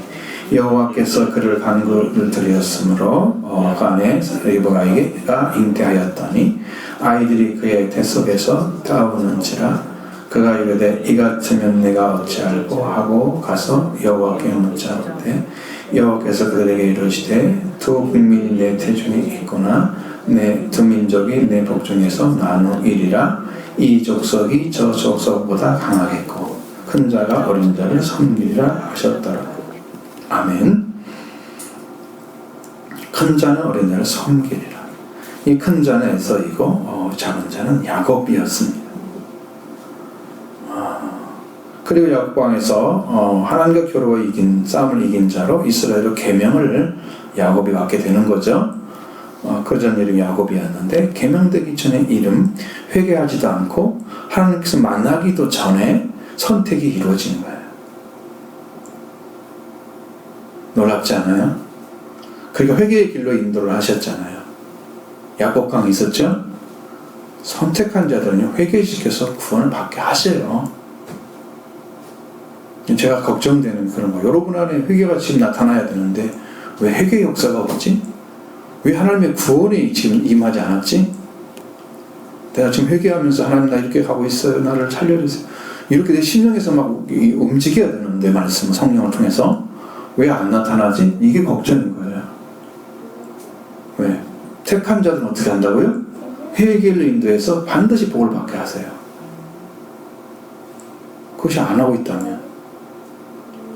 여호와께서 그를 간구를 드렸으므로 그 아내 리브가에게가 잉태하였더니 아이들이 그의 태 속에서 따오는지라 그가 이르되 이 같으면 내가 어찌알고 하고 가서 여호와께 묻자오되 여호와께서 그들에게 이르시되 두 국민이 내 태중에 있구나 내 두 민족이 내 복중에서 나누이리라 이 족속이 저 족속보다 강하겠고 큰 자가 어린 자를 섬기리라 하셨더라. 아멘. 큰 자는 어린 자를 섬기리라. 이 큰 자는 에서이고 작은 자는 야곱이었습니다. 그리고 야곱왕에서 하나님과 겨루어 싸움을 이긴 자로 이스라엘의 계명을 야곱이 받게 되는 거죠. 그전 이름이 야곱이었는데 계명되기 전에 이름 회개하지도 않고 하나님께서 만나기도 전에 선택이 이루어진 거예요. 놀랍지 않아요? 그러니까 회개의 길로 인도를 하셨잖아요. 야곱강이 있었죠? 선택한 자들은요, 회개시켜서 구원을 받게 하세요. 제가 걱정되는 그런 거. 여러분 안에 회개가 지금 나타나야 되는데 왜 회개 역사가 없지? 왜 하나님의 구원이 지금 임하지 않았지? 내가 지금 회개하면서 하나님 나 이렇게 가고 있어요. 나를 살려주세요. 이렇게 내 심령에서 막 움직여야 되는데 말씀 성령을 통해서 왜 안 나타나지? 이게 걱정인 거예요. 왜? 택한 자들은 어떻게 한다고요? 회개를 인도해서 반드시 복을 받게 하세요. 그것이 안 하고 있다면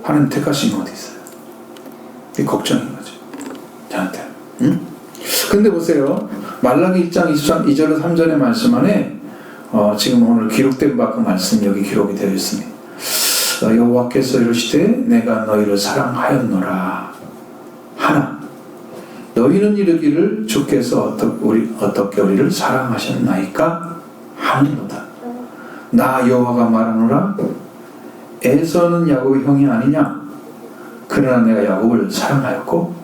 하나님 택하신 건 어디 있어요? 이게 걱정인 거죠. 저한테. 응? 근데 보세요. 말라기 1장 2절에서 3절의 말씀 안에 지금 오늘 기록된 바 그 말씀 여기 기록이 되어 있습니다. 여호와께서 이르시되 내가 너희를 사랑하였노라 하나 너희는 이르기를 주께서 어떻게 우리를 사랑하셨나이까 하는도다. 나 여호와가 말하노라 에서는 야곱의 형이 아니냐. 그러나 내가 야곱을 사랑하였고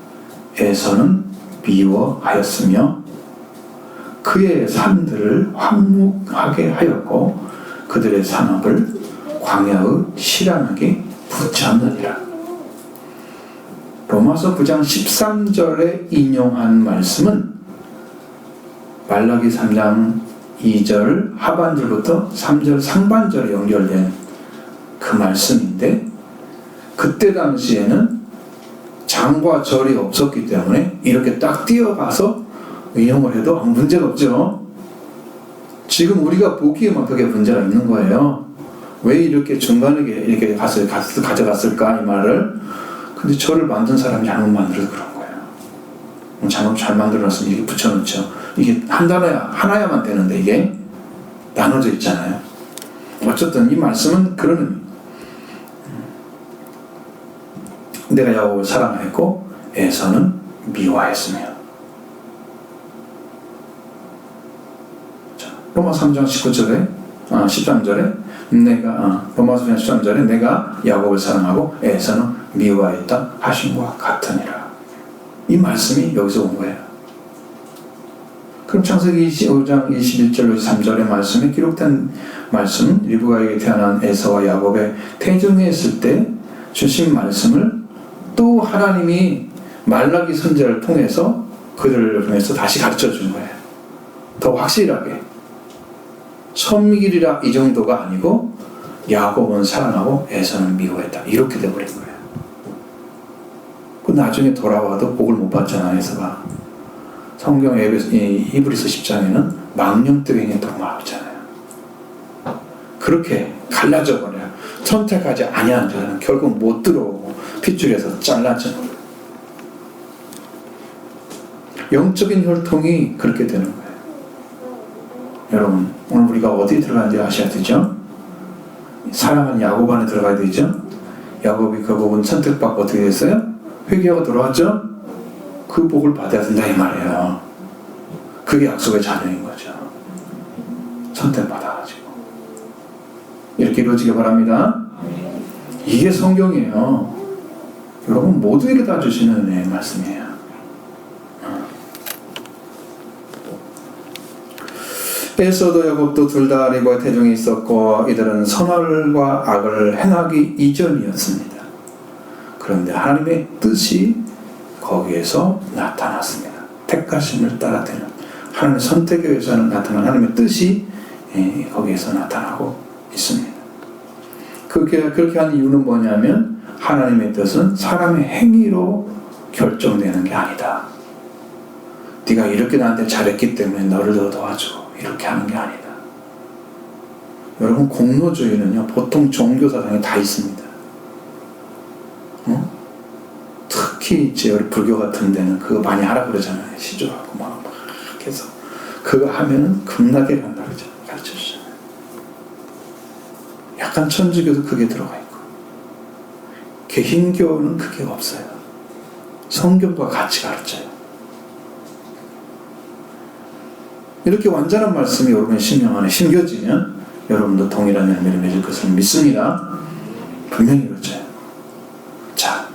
에서는 미워하였으며 그의 산들을 황무하게 하였고 그들의 산업을 광야의 실안하게 붙였느니라. 로마서 9장 13절에 인용한 말씀은 말라기 3장 2절 하반절부터 3절 상반절에 연결된 그 말씀인데 그때 당시에는 장과 절이 없었기 때문에 이렇게 딱 뛰어가서 인용을 해도 아무 문제가 없죠. 지금 우리가 보기에만 그게 문제가 있는 거예요. 왜 이렇게 중간에 이렇게 가져갔을까 이 말을. 근데 절을 만든 사람이 잘못 만들어서 그런 거예요. 잘못 잘 만들어놨으면 이렇게 붙여놓죠. 이게 하나야만 되는데 이게 나눠져 있잖아요. 어쨌든 이 말씀은 그런 의미. 내가 야곱을 사랑하였고 에서는 미워하였으며. 로마서 3장 19절에 13절에 로마서 3장 13절에 내가 야곱을 사랑하고 에서는 미워하였다 하신과 같으니라. 이 말씀이 여기서 온 거예요. 그럼 창세기 25장 21절 23절의 말씀에 기록된 말씀 리브가에게 태어난 에서와 야곱의 태중했을 때 주신 말씀을 또 하나님이 말라기 선지자를 통해서 그들을 통해서 다시 가르쳐 준 거예요. 더 확실하게 천미길이라 이 정도가 아니고 야곱은 사랑하고 에서는 미워했다 이렇게 돼버린 거예요. 그 나중에 돌아와도 복을 못 받잖아요. 에서가 성경 히브리서 10장에는 망령 때 행했다고 말하잖아요. 그렇게 갈라져 버려요. 선택하지 아니한 자는 결국 못 들어오고 핏줄에서 잘라져. 영적인 혈통이 그렇게 되는 거예요. 여러분 오늘 우리가 어디에 들어가는지 아셔야 되죠? 사랑하는 야곱 안에 들어가야 되죠? 야곱이 그 복은 선택받고 어떻게 됐어요? 회개하고 돌아왔죠? 그 복을 받아야 된다 이 말이에요. 그게 약속의 자녀인 거죠. 선택받아가지고 이렇게 이루어지기 바랍니다. 이게 성경이에요. 여러분 모두에게 다 주시는 은혜의 말씀이에요. 에서도 야곱도 둘 다 리브가의 태중이 있었고 이들은 선악과 악을 행하기 이전이었습니다. 그런데 하나님의 뜻이 거기에서 나타났습니다. 택하심을 따라되는 하나님의 선택에 의해서는 나타난 하나님의 뜻이 거기에서 나타나고 있습니다. 그렇게 한 이유는 뭐냐면 하나님의 뜻은 사람의 행위로 결정되는 게 아니다. 네가 이렇게 나한테 잘했기 때문에 너를 더 도와주고 이렇게 하는 게 아니다. 여러분 공로주의는요 보통 종교사상에 다 있습니다. 특히 이제 우리 불교 같은 데는 그거 많이 하라 그러잖아요. 시조하고 막 해서 그거 하면은 극락에 간다 그러죠. 가르쳐 주잖아요. 약간 천주교도 그게 들어가 있고 개신교는 그게 없어요. 성경과 같이 가르쳐요. 이렇게 완전한 말씀이 여러분의 심령 안에 심겨지면 여러분도 동일한 열매를 맺을 것을 믿습니다. 분명히 그렇죠. 자,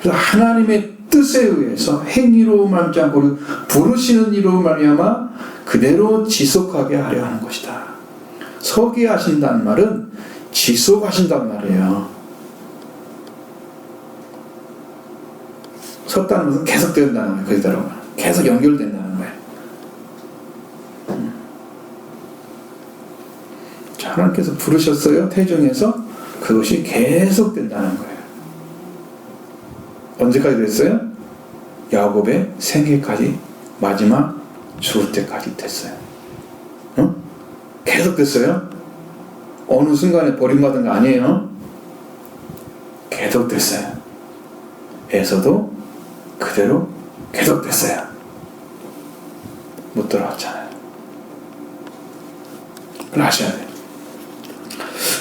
그래서 하나님의 뜻에 의해서 행위로 말지 않고 부르시는 이로 말미암아 그대로 지속하게 하려 하는 것이다. 서게 하신다는 말은 지속하신단 말이에요. 섰다는 것은 계속 된다는 거예요. 그대로 계속 연결된다는 거예요. 자, 하나님께서 부르셨어요. 태중에서 그것이 계속 된다는 거예요. 언제까지 됐어요? 야곱의 생일까지, 마지막 죽을 때까지 됐어요. 어? 계속 됐어요? 어느 순간에 버림받은 거 아니에요? 계속 됐어요. 에서도 그대로 계속 됐어요. 못 돌아왔잖아요. 그걸 아셔야 돼요.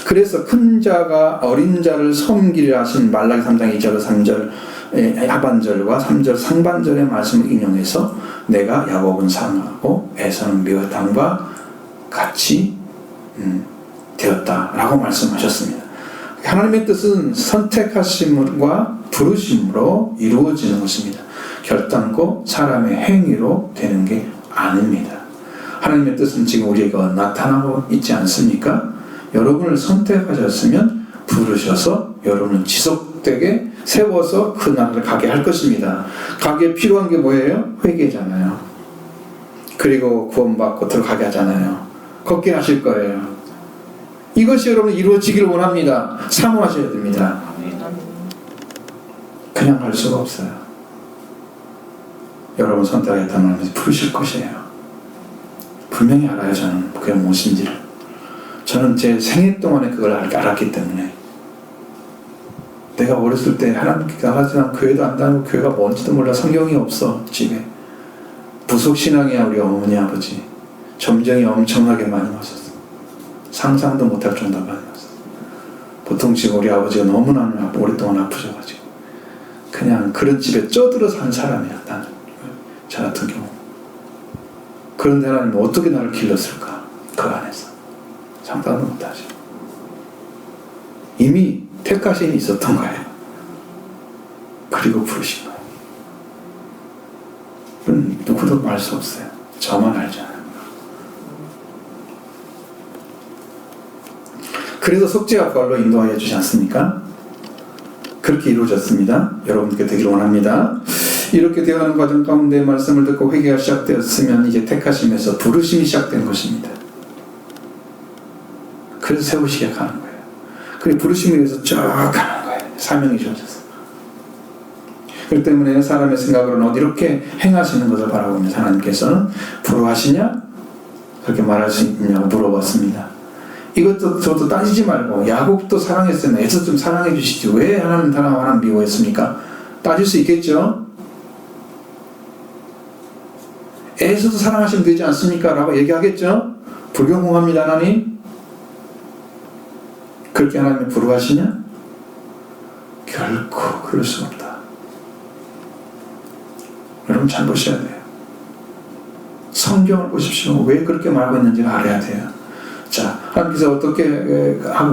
그래서 큰 자가 어린 자를 섬기려 하신 말라기 3장 2절 3절 하반절과 3절 상반절의 말씀을 인용해서 내가 야곱은 사랑하고 에서는 미워함과 같이 되었다라고 말씀하셨습니다. 하나님의 뜻은 선택하심과 부르심으로 이루어지는 것입니다. 결단코 사람의 행위로 되는 게 아닙니다. 하나님의 뜻은 지금 우리에게 나타나고 있지 않습니까? 여러분을 선택하셨으면 부르셔서 여러분은 지속되게 세워서 그 나라를 가게 할 것입니다. 가기에 필요한 게 뭐예요? 회개잖아요. 그리고 구원받고 들어가게 하잖아요. 걷게 하실 거예요. 이것이 여러분 이루어지기를 원합니다. 사모하셔야 됩니다. 그냥 할 수가 없어요. 여러분 선택하겠다는 말씀이 부르실 것이에요. 분명히 알아요. 저는 그게 무엇인지를. 저는 제 생애 동안에 그걸 알았기 때문에 내가 어렸을 때 하나님께 나가지만 교회도 안 다니고 교회가 뭔지도 몰라. 성경이 없어 집에. 부속신앙이야 우리 어머니 아버지. 점쟁이 엄청나게 많이 마셨어. 상상도 못할 정도로 많이 마셨어. 보통 지금 우리 아버지가 너무나 오랫동안 아프셔가지고 그냥 그런 집에 쪄들어 산 사람이야. 나는 저 같은 경우. 그런데 하나님 어떻게 나를 길렀을까? 그 안에서 상상도 못하죠. 이미 택하심이 있었던 거예요. 그리고 부르신 거예요. 그건 누구도 말 수 없어요. 저만 알잖아요. 그래서 속죄와 부활로 인도하여 주지 않습니까? 그렇게 이루어졌습니다. 여러분께 되기를 원합니다. 이렇게 되어가는 과정 가운데 말씀을 듣고 회개가 시작되었으면 이제 택하심에서 부르심이 시작된 것입니다. 그래서 세우시게 가는 거예요. 그리고 부르심에 의해서 쫙 가는 거예요. 사명이 주어져서. 그렇기 때문에 사람의 생각으로는 이렇게 행하시는 것을 바라보면서 하나님께서는 부러워하시냐? 그렇게 말할 수 있냐고 물어봤습니다. 이것도 저도 따지지 말고 야곱도 사랑했으면 에서 좀 사랑해 주시지 왜 하나님 사랑하고 하나님 미워했습니까? 따질 수 있겠죠? 에서도 사랑하시면 되지 않습니까? 라고 얘기하겠죠? 불경공합니다 하나님. 그렇게 하나님이 부러워하시냐? 결코 그럴 수 없다. 여러분 잘 보셔야 돼요. 성경을 보십시오. 왜 그렇게 말하고 있는지를 알아야 돼요. 자, 하나님께서 어떻게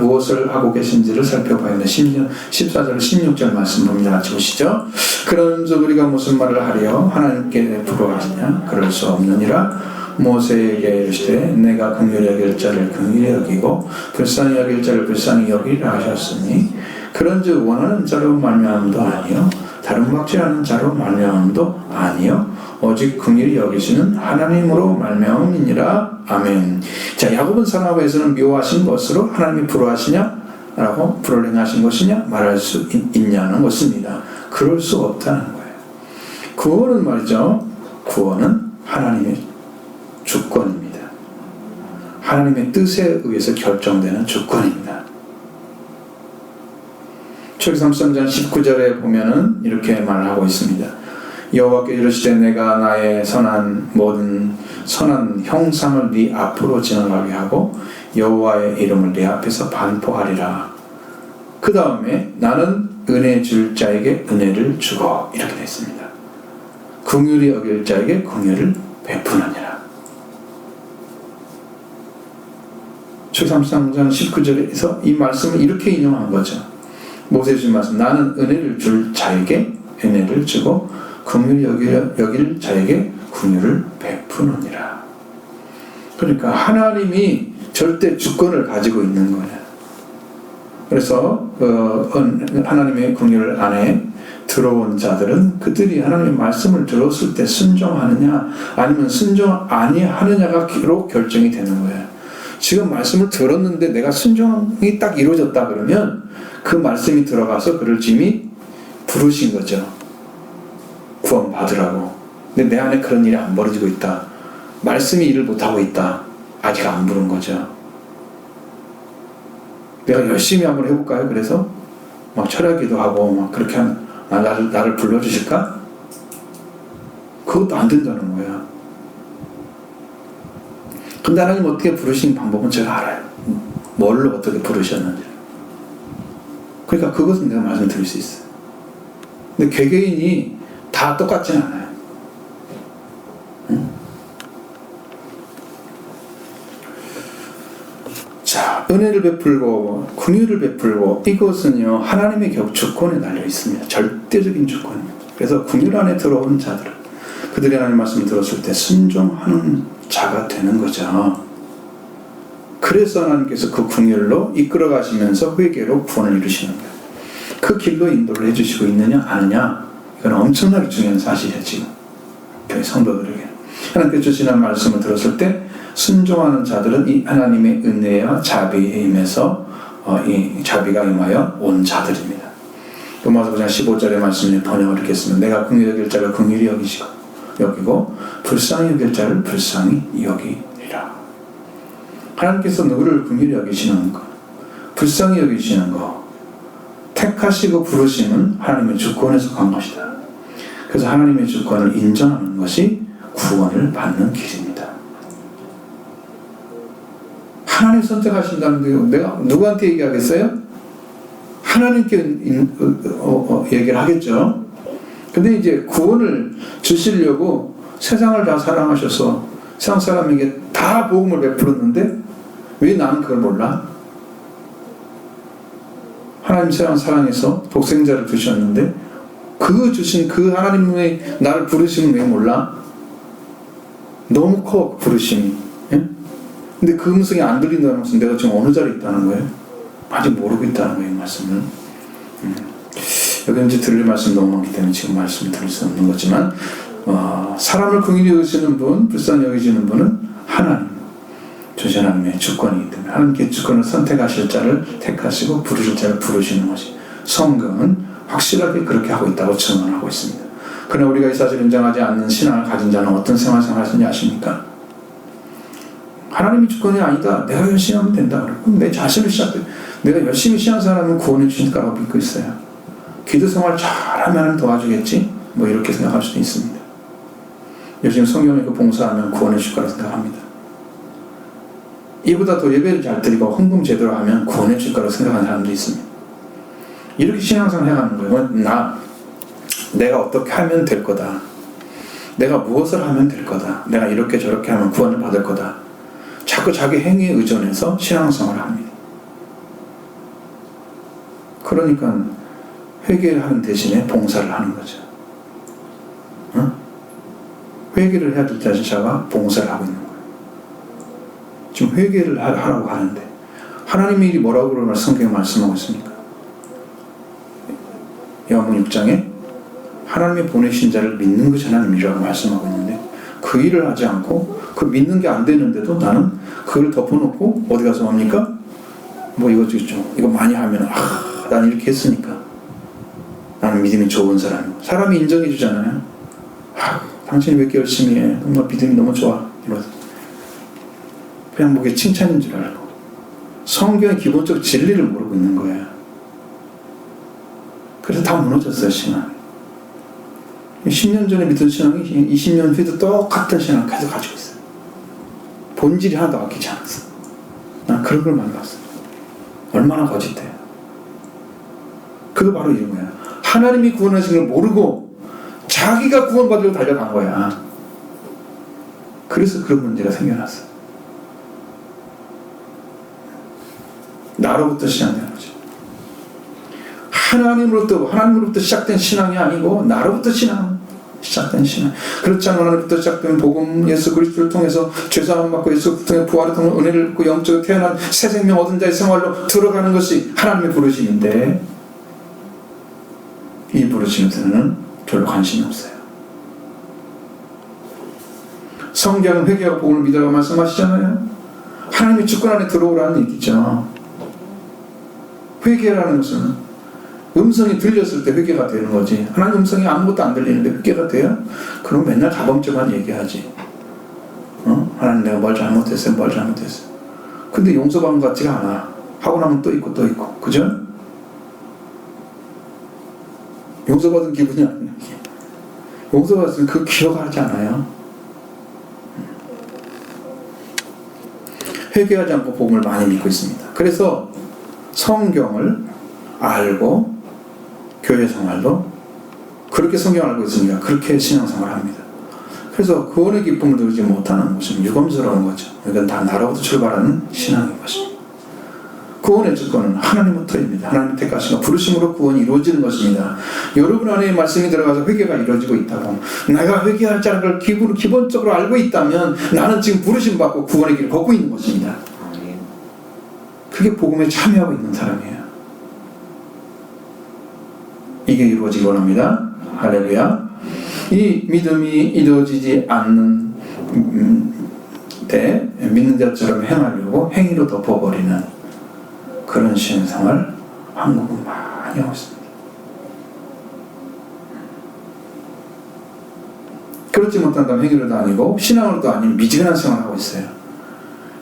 무엇을 하고 계신지를 살펴봐야 돼요. 14절 16절 말씀 봅니다. 같이 보시죠. 그런즉 우리가 무슨 말을 하리요? 하나님께 부러워하시냐? 그럴 수 없느니라. 모세에게 이르시되 내가 긍휼히 여길 자를 긍휼히 여기고 불쌍히 여길 자를 불쌍히 여기리라 하셨으니 그런즉 원하는 자로 말미암음도 아니요 다른 박지하는 자로 말미암음도 아니요 오직 긍휼히 여기시는 하나님으로 말미암음이니라. 아멘. 자, 야곱은 사랑하고 에서는 미워하신 것으로 하나님이 부러워하시냐? 라고 불을 행하신 것이냐? 말할 수 있냐는 것입니다. 그럴 수 없다는 거예요. 구원은 말이죠. 구원은 하나님의 주권입니다. 하나님의 뜻에 의해서 결정되는 주권입니다. 출애굽기 33장 19절에 보면은 이렇게 말하고 있습니다. 여호와께 이르시되 내가 나의 모든 선한 형상을 네 앞으로 지나가게 하고 여호와의 이름을 네 앞에서 반포하리라. 그 다음에 나는 은혜 줄 자에게 은혜를 주고 이렇게 되어 있습니다. 긍휼히 여길 자에게 긍휼을 베푸느니라. 출애굽기 33장 19절에서 이 말씀을 이렇게 인용한 거죠. 모세 주신 말씀 나는 은혜를 줄 자에게 은혜를 주고 긍휼히 여길 자에게 긍휼을 베푸느니라. 그러니까 하나님이 절대 주권을 가지고 있는 거예요. 그래서 하나님의 긍휼 안에 들어온 자들은 그들이 하나님의 말씀을 들었을 때 순종하느냐 아니면 순종 아니하느냐가 결정이 되는 거예요. 지금 말씀을 들었는데 내가 순종이 딱 이루어졌다 그러면 그 말씀이 들어가서 그를 이미 부르신 거죠. 구원 받으라고. 근데 내 안에 그런 일이 안 벌어지고 있다. 말씀이 일을 못하고 있다. 아직 안 부른 거죠. 내가 열심히 한번 해볼까요? 그래서 막 철야기도 하고 막 그렇게 하면 나를 불러주실까? 그것도 안 된다는 거야. 근데 하나님 어떻게 부르신 방법은 제가 알아요. 뭘로 어떻게 부르셨는지. 그러니까 그것은 내가 말씀드릴 수 있어요. 근데 개개인이 다 똑같진 않아요. 응? 자, 은혜를 베풀고 긍휼을 베풀고 이것은요 하나님의 주권에 달려 있습니다. 절대적인 주권입니다. 그래서 긍휼 안에 들어온 자들은 그들이 하나님의 말씀을 들었을 때 순종하는 자가 되는 거죠. 그래서 하나님께서 그 긍휼로 이끌어 가시면서 회개로 구원을 이루시는 거예요. 그 길로 인도를 해주시고 있느냐 아느냐 이건 엄청나게 중요한 사실이에요. 지금 교회 성도들에게 하나님께서 주시는 말씀을 들었을 때 순종하는 자들은 이 하나님의 은혜와 자비에 임해서 이 자비가 임하여 온 자들입니다. 로마서 9장 15절의 말씀을 번역을 읽겠습니다. 내가 긍휼히 여길 자를 긍휼히 여기고 불쌍히 여길 자를 불쌍히 여기리라. 하나님께서 누구를 긍휼히 여기시는 것, 불쌍히 여기시는 것, 택하시고 부르심은 하나님의 주권에서 간 것이다. 그래서 하나님의 주권을 인정하는 것이 구원을 받는 길입니다. 하나님 선택하신다는 게 내가 누구한테 얘기하겠어요? 하나님께 얘기를 하겠죠. 근데 이제 구원을 주시려고 세상을 다 사랑하셔서 세상 사람에게 다 복음을 베풀었는데 왜 나는 그걸 몰라? 하나님 세상 사랑해서 독생자를 주셨는데 그 주신 그 하나님의 나를 부르시면 왜 몰라? 너무 커 부르심이. 예? 근데 그 음성이 안 들린다는 것은 내가 지금 어느 자리에 있다는 거예요? 아직 모르고 있다는 거예요, 이 말씀을. 여기 이제 들릴 말씀 너무 많기 때문에 지금 말씀을 드릴 수 없는 거지만 사람을 긍휼히 여기시는 분, 불쌍히 여기시는 분은 하나님, 주신 하나님의 주권이기 때문에 하나님께 주권을 선택하실 자를 택하시고 부르실 자를 부르시는 것이 성경은 확실하게 그렇게 하고 있다고 증언하고 있습니다. 그러나 우리가 이 사실을 인정하지 않는 신앙을 가진 자는 어떤 생활을 하시는지 아십니까? 하나님의 주권이 아니다. 내가 열심히 하면 된다. 그럼 내 자신을 시작해. 내가 열심히 신앙생활하면 구원해 주실 거라고 믿고 있어요. 기도 생활 잘하면 도와주겠지? 뭐 이렇게 생각할 수도 있습니다. 열심히 성경 읽고 봉사하면 구원해 주실 거라고 생각합니다. 이보다 더 예배를 잘 드리고 헌금 제대로 하면 구원해 주실 거라고 생각하는 사람도 있습니다. 이렇게 신앙생활 해가는 거예요. 내가 어떻게 하면 될 거다. 내가 무엇을 하면 될 거다. 내가 이렇게 저렇게 하면 구원을 받을 거다. 자꾸 자기 행위에 의존해서 신앙생활을 합니다. 그러니까 회개를 하는 대신에 봉사를 하는 거죠. 어? 회개를 해야 될 자가 봉사를 하고 있는 거예요. 지금 회개를 하라고 하는데 하나님의 일이 뭐라고 그러나 성경에 말씀하고 있습니까? 요한복음 6장에 하나님의 보내신 자를 믿는 것이 하나님이라고 말씀하고 있는데 그 일을 하지 않고 그 믿는 게 안 되는데도 나는 그걸 덮어놓고 어디 가서 합니까? 뭐 이거 많이 하면 난 이렇게 했으니까 나는 믿음이 좋은 사람이고 사람이 인정해 주잖아요. 당신이 왜 이렇게 열심히 해? 정말 믿음이 너무 좋아. 이러면서 그냥 뭐게 칭찬인 줄 알고 성경의 기본적 진리를 모르고 있는 거예요. 그래서 다 무너졌어요, 신앙이. 10년 전에 믿던 신앙이 20년 후에도 똑같은 신앙을 계속 가지고 있어요. 본질이 하나도 바뀌지 않았어. 난 그런 걸 만났어. 얼마나 거짓돼요. 그거 바로 이런 거야. 하나님이 구원하신 걸 모르고 자기가 구원받으려고 달려간 거야. 그래서 그런 문제가 생겨났어. 나로부터 시작되는 거죠. 하나님으로부터 시작된 신앙이 아니고 나로부터 시작된 신앙. 그렇지 않으면 하나님부터 시작된 복음, 예수 그리스도를 통해서 죄사함 받고 예수 통해 부활을 통해 은혜를 받고 영적으로 태어난 새 생명 얻은 자의 생활로 들어가는 것이 하나님의 부르심인데, 이 부르심에는 별로 관심이 없어요. 성경은 회개하고 복음을 믿으라고 말씀하시잖아요. 하나님의 주권 안에 들어오라는 얘기죠. 회개라는 것은 음성이 들렸을 때 회개가 되는 거지. 하나님 음성이 아무것도 안 들리는데 회개가 돼요? 그럼 맨날 자범죄만 얘기하지. 하나님 내가 뭘 잘못했어요. 근데 용서받은 것 같지가 않아. 하고 나면 또 있고 그죠? 용서받은 기분이 아니야. 용서받았으면 그 기억하지 않아요. 회개하지 않고 복음을 많이 믿고 있습니다. 그래서 성경을 알고 교회 생활도 그렇게 성경을 알고 있습니다. 그렇게 신앙생활을 합니다. 그래서 구원의 기쁨을 누리지 못하는 것은 유감스러운 거죠. 이건 다 나로부터 출발하는 신앙인 것입니다. 구원의 주권은 하나님부터입니다. 하나님 택하시고 부르심으로 구원이 이루어지는 것입니다. 여러분 안에 말씀이 들어가서 회개가 이루어지고 있다고, 내가 회개할 자를 걸 기본적으로 알고 있다면 나는 지금 부르심 받고 구원의 길을 걷고 있는 것입니다. 그게 복음에 참여하고 있는 사람이에요. 이게 이루어지기 원합니다. 할렐루야. 이 믿음이 이루어지지 않는 때 믿는 자처럼 행하려고 행위로 덮어버리는 그런 신앙생활 한국은 많이 하고 있습니다. 그렇지 못한다면 행위로도 아니고 신앙으로도 아닌 미지근한 생활을 하고 있어요.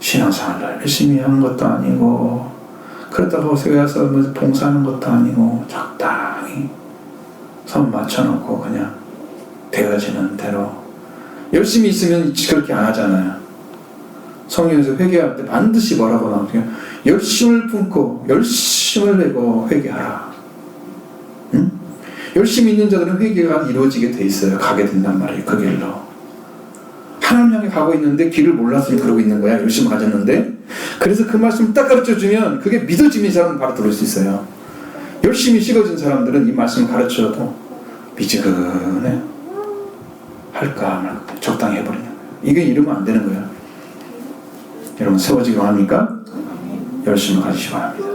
신앙생활을 열심히 하는 것도 아니고, 그렇다고 교회 와서 봉사하는 것도 아니고, 적당히 선 맞춰놓고 그냥 되어지는 대로 열심히 있으면 그렇게 안 하잖아요. 성경에서 회개할 때 반드시 뭐라고 나오죠? 열심을 품고 열심을 내고 회개하라. 응? 열심히 있는 자들은 회개가 이루어지게 돼 있어요. 가게 된단 말이에요. 그 길로. 하나님 향해 가고 있는데 길을 몰랐으니 그러고 있는 거야. 열심히 가졌는데. 그래서 그 말씀을 딱 가르쳐주면 그게 믿어지는 사람은 바로 들어올 수 있어요. 열심히 식어진 사람들은 이 말씀을 가르쳐도 미지근해. 할까 말까 적당히 해버리는 거예요. 이게 이러면 안 되는 거예요. 여러분 세워지기 원합니까? 열심을 가지시기 바랍니다.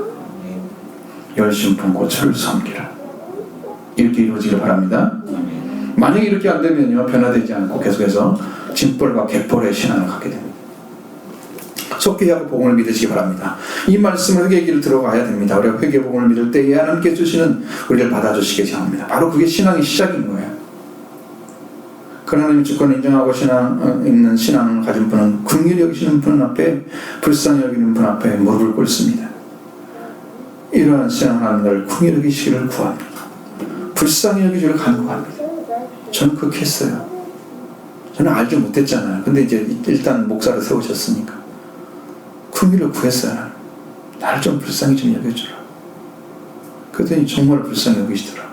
열심 품고 주를 섬기라. 이렇게 이루어지길 바랍니다. 만약에 이렇게 안 되면요, 변화되지 않고 계속해서 짐벌과 갯벌의 신앙을 갖게 됩니다. 속기하고 복음을 믿으시기 바랍니다. 이 말씀을 회개의 길을 들어가야 됩니다. 우리가 회개 복음을 믿을 때에 하나님께 주시는 우리를 받아주시기 합니다. 바로 그게 신앙의 시작인 거예요. 그 하나님의 주권을 인정하고 있는 신앙을 가진 분은 긍휼히 여기시는 분 앞에, 불쌍히 여기는 분 앞에 무릎을 꿇습니다. 이러한 신앙을 하는 날 긍휼히 여기시기를 구합니다. 불쌍히 여기시기를 간구합니다. 저는 그렇게 했어요. 저는 알지 못했잖아요. 근데 이제 일단 목사를 세우셨으니까 긍휼을 구했어요. 날 좀 불쌍히 좀 여겨주라. 그랬더니 정말 불쌍히 여기시더라.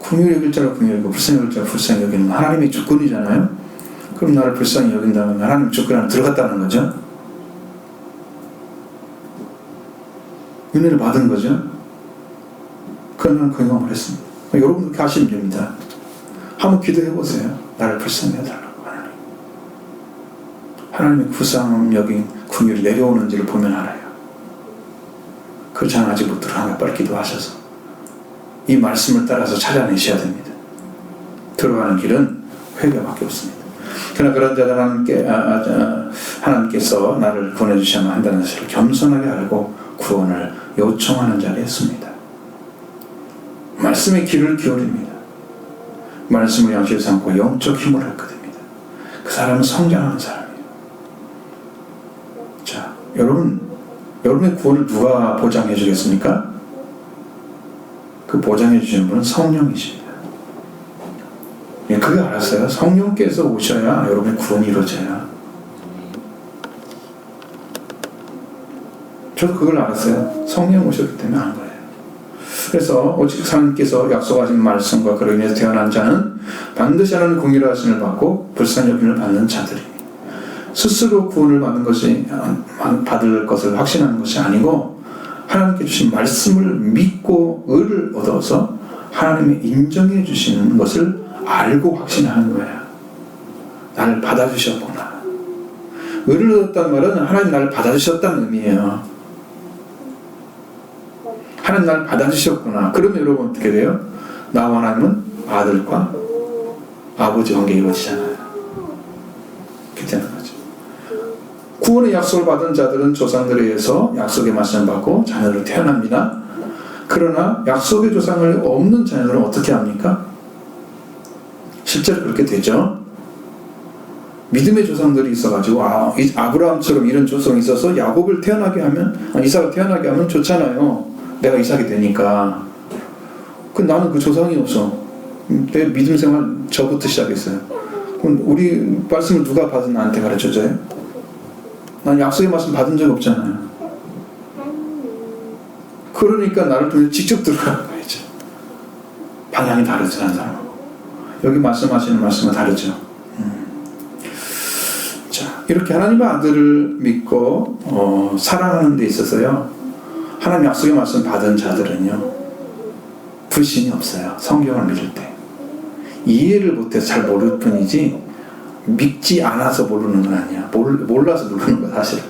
긍휼히 여길 자라 긍휼히 여기고 불쌍히 여길 자라 불쌍히 여기는 하나님의 주권이잖아요. 그럼 나를 불쌍히 여긴다면 하나님 주권 안에 들어갔다는 거죠. 은혜를 받은 거죠. 그는 그 경험을 했습니다. 여러분 그렇게 하시면 됩니다. 한번 기도해보세요. 나를 불쌍히 해달라고. 하나님의 불쌍함 여긴 긍휼이 내려오는지를 보면 알아요. 그렇지 않아 아직 못 들어가면 빨리 기도하셔서 이 말씀을 따라서 찾아내셔야 됩니다. 들어가는 길은 회개밖에 없습니다. 그러나 그런 자들 하나님께서 나를 구원해 주셔야만 한다는 사실을 겸손하게 알고 구원을 요청하는 자리에 씁니다. 말씀의 귀를 기울입니다. 말씀을 양식으로 삼고 영적 힘을 얻거든니다. 그 사람은 성장하는 사람이에요. 자, 여러분의 구원을 누가 보장해 주겠습니까? 그 보장해 주시는 분은 성령이십니다. 예, 그게 알았어요. 성령께서 오셔야 여러분의 구원이 이루어져요. 저도 그걸 알았어요. 성령 오셨기 때문에 안 거예요. 그래서 오직 하나님께서 약속하신 말씀과 그로 인해서 태어난 자는 반드시 하나님의 공의를 하심을 받고 불쌍히 여김을 받는 자들입니다. 스스로 구원을 받을 것을 확신하는 것이 아니고 하나님께 주신 말씀을 믿고 의를 얻어서 하나님이 인정해 주시는 것을 알고 확신하는 거야. 나를 받아주셨구나. 의를 얻었다는 말은 하나님 나를 받아주셨다는 의미예요. 하나님 나를 받아주셨구나. 그러면 여러분 어떻게 돼요? 나와 하나님은 아들과 아버지 관계가 이루어지잖아요. 괜찮은 거죠. 구원의 약속을 받은 자들은 조상들에 의해서 약속의 말씀을 받고 자녀로 태어납니다. 그러나 약속의 조상을 없는 자녀들은 어떻게 합니까? 실제로 그렇게 되죠. 믿음의 조상들이 있어가지고 아브라함처럼 이런 조상이 있어서 야곱을 태어나게 하면 이삭을 태어나게 하면 좋잖아요. 내가 이삭이 되니까. 나는 그 조상이 없어. 내 믿음 생활 저부터 시작했어요. 그럼 우리 말씀을 누가 받은 나한테 가르쳐줘요? 난 약속의 말씀 받은 적 없잖아요. 그러니까 나를 통해 직접 들어가는 거죠. 방향이 다르죠, 한 사람하고. 여기 말씀하시는 말씀은 다르죠. 자, 이렇게 하나님의 아들을 믿고 사랑하는 데 있어서요, 하나님 약속의 말씀 받은 자들은요, 불신이 없어요. 성경을 믿을 때. 이해를 못해서 잘 모를 뿐이지 믿지 않아서 모르는 건 아니야. 몰라서 모르는 거 사실은.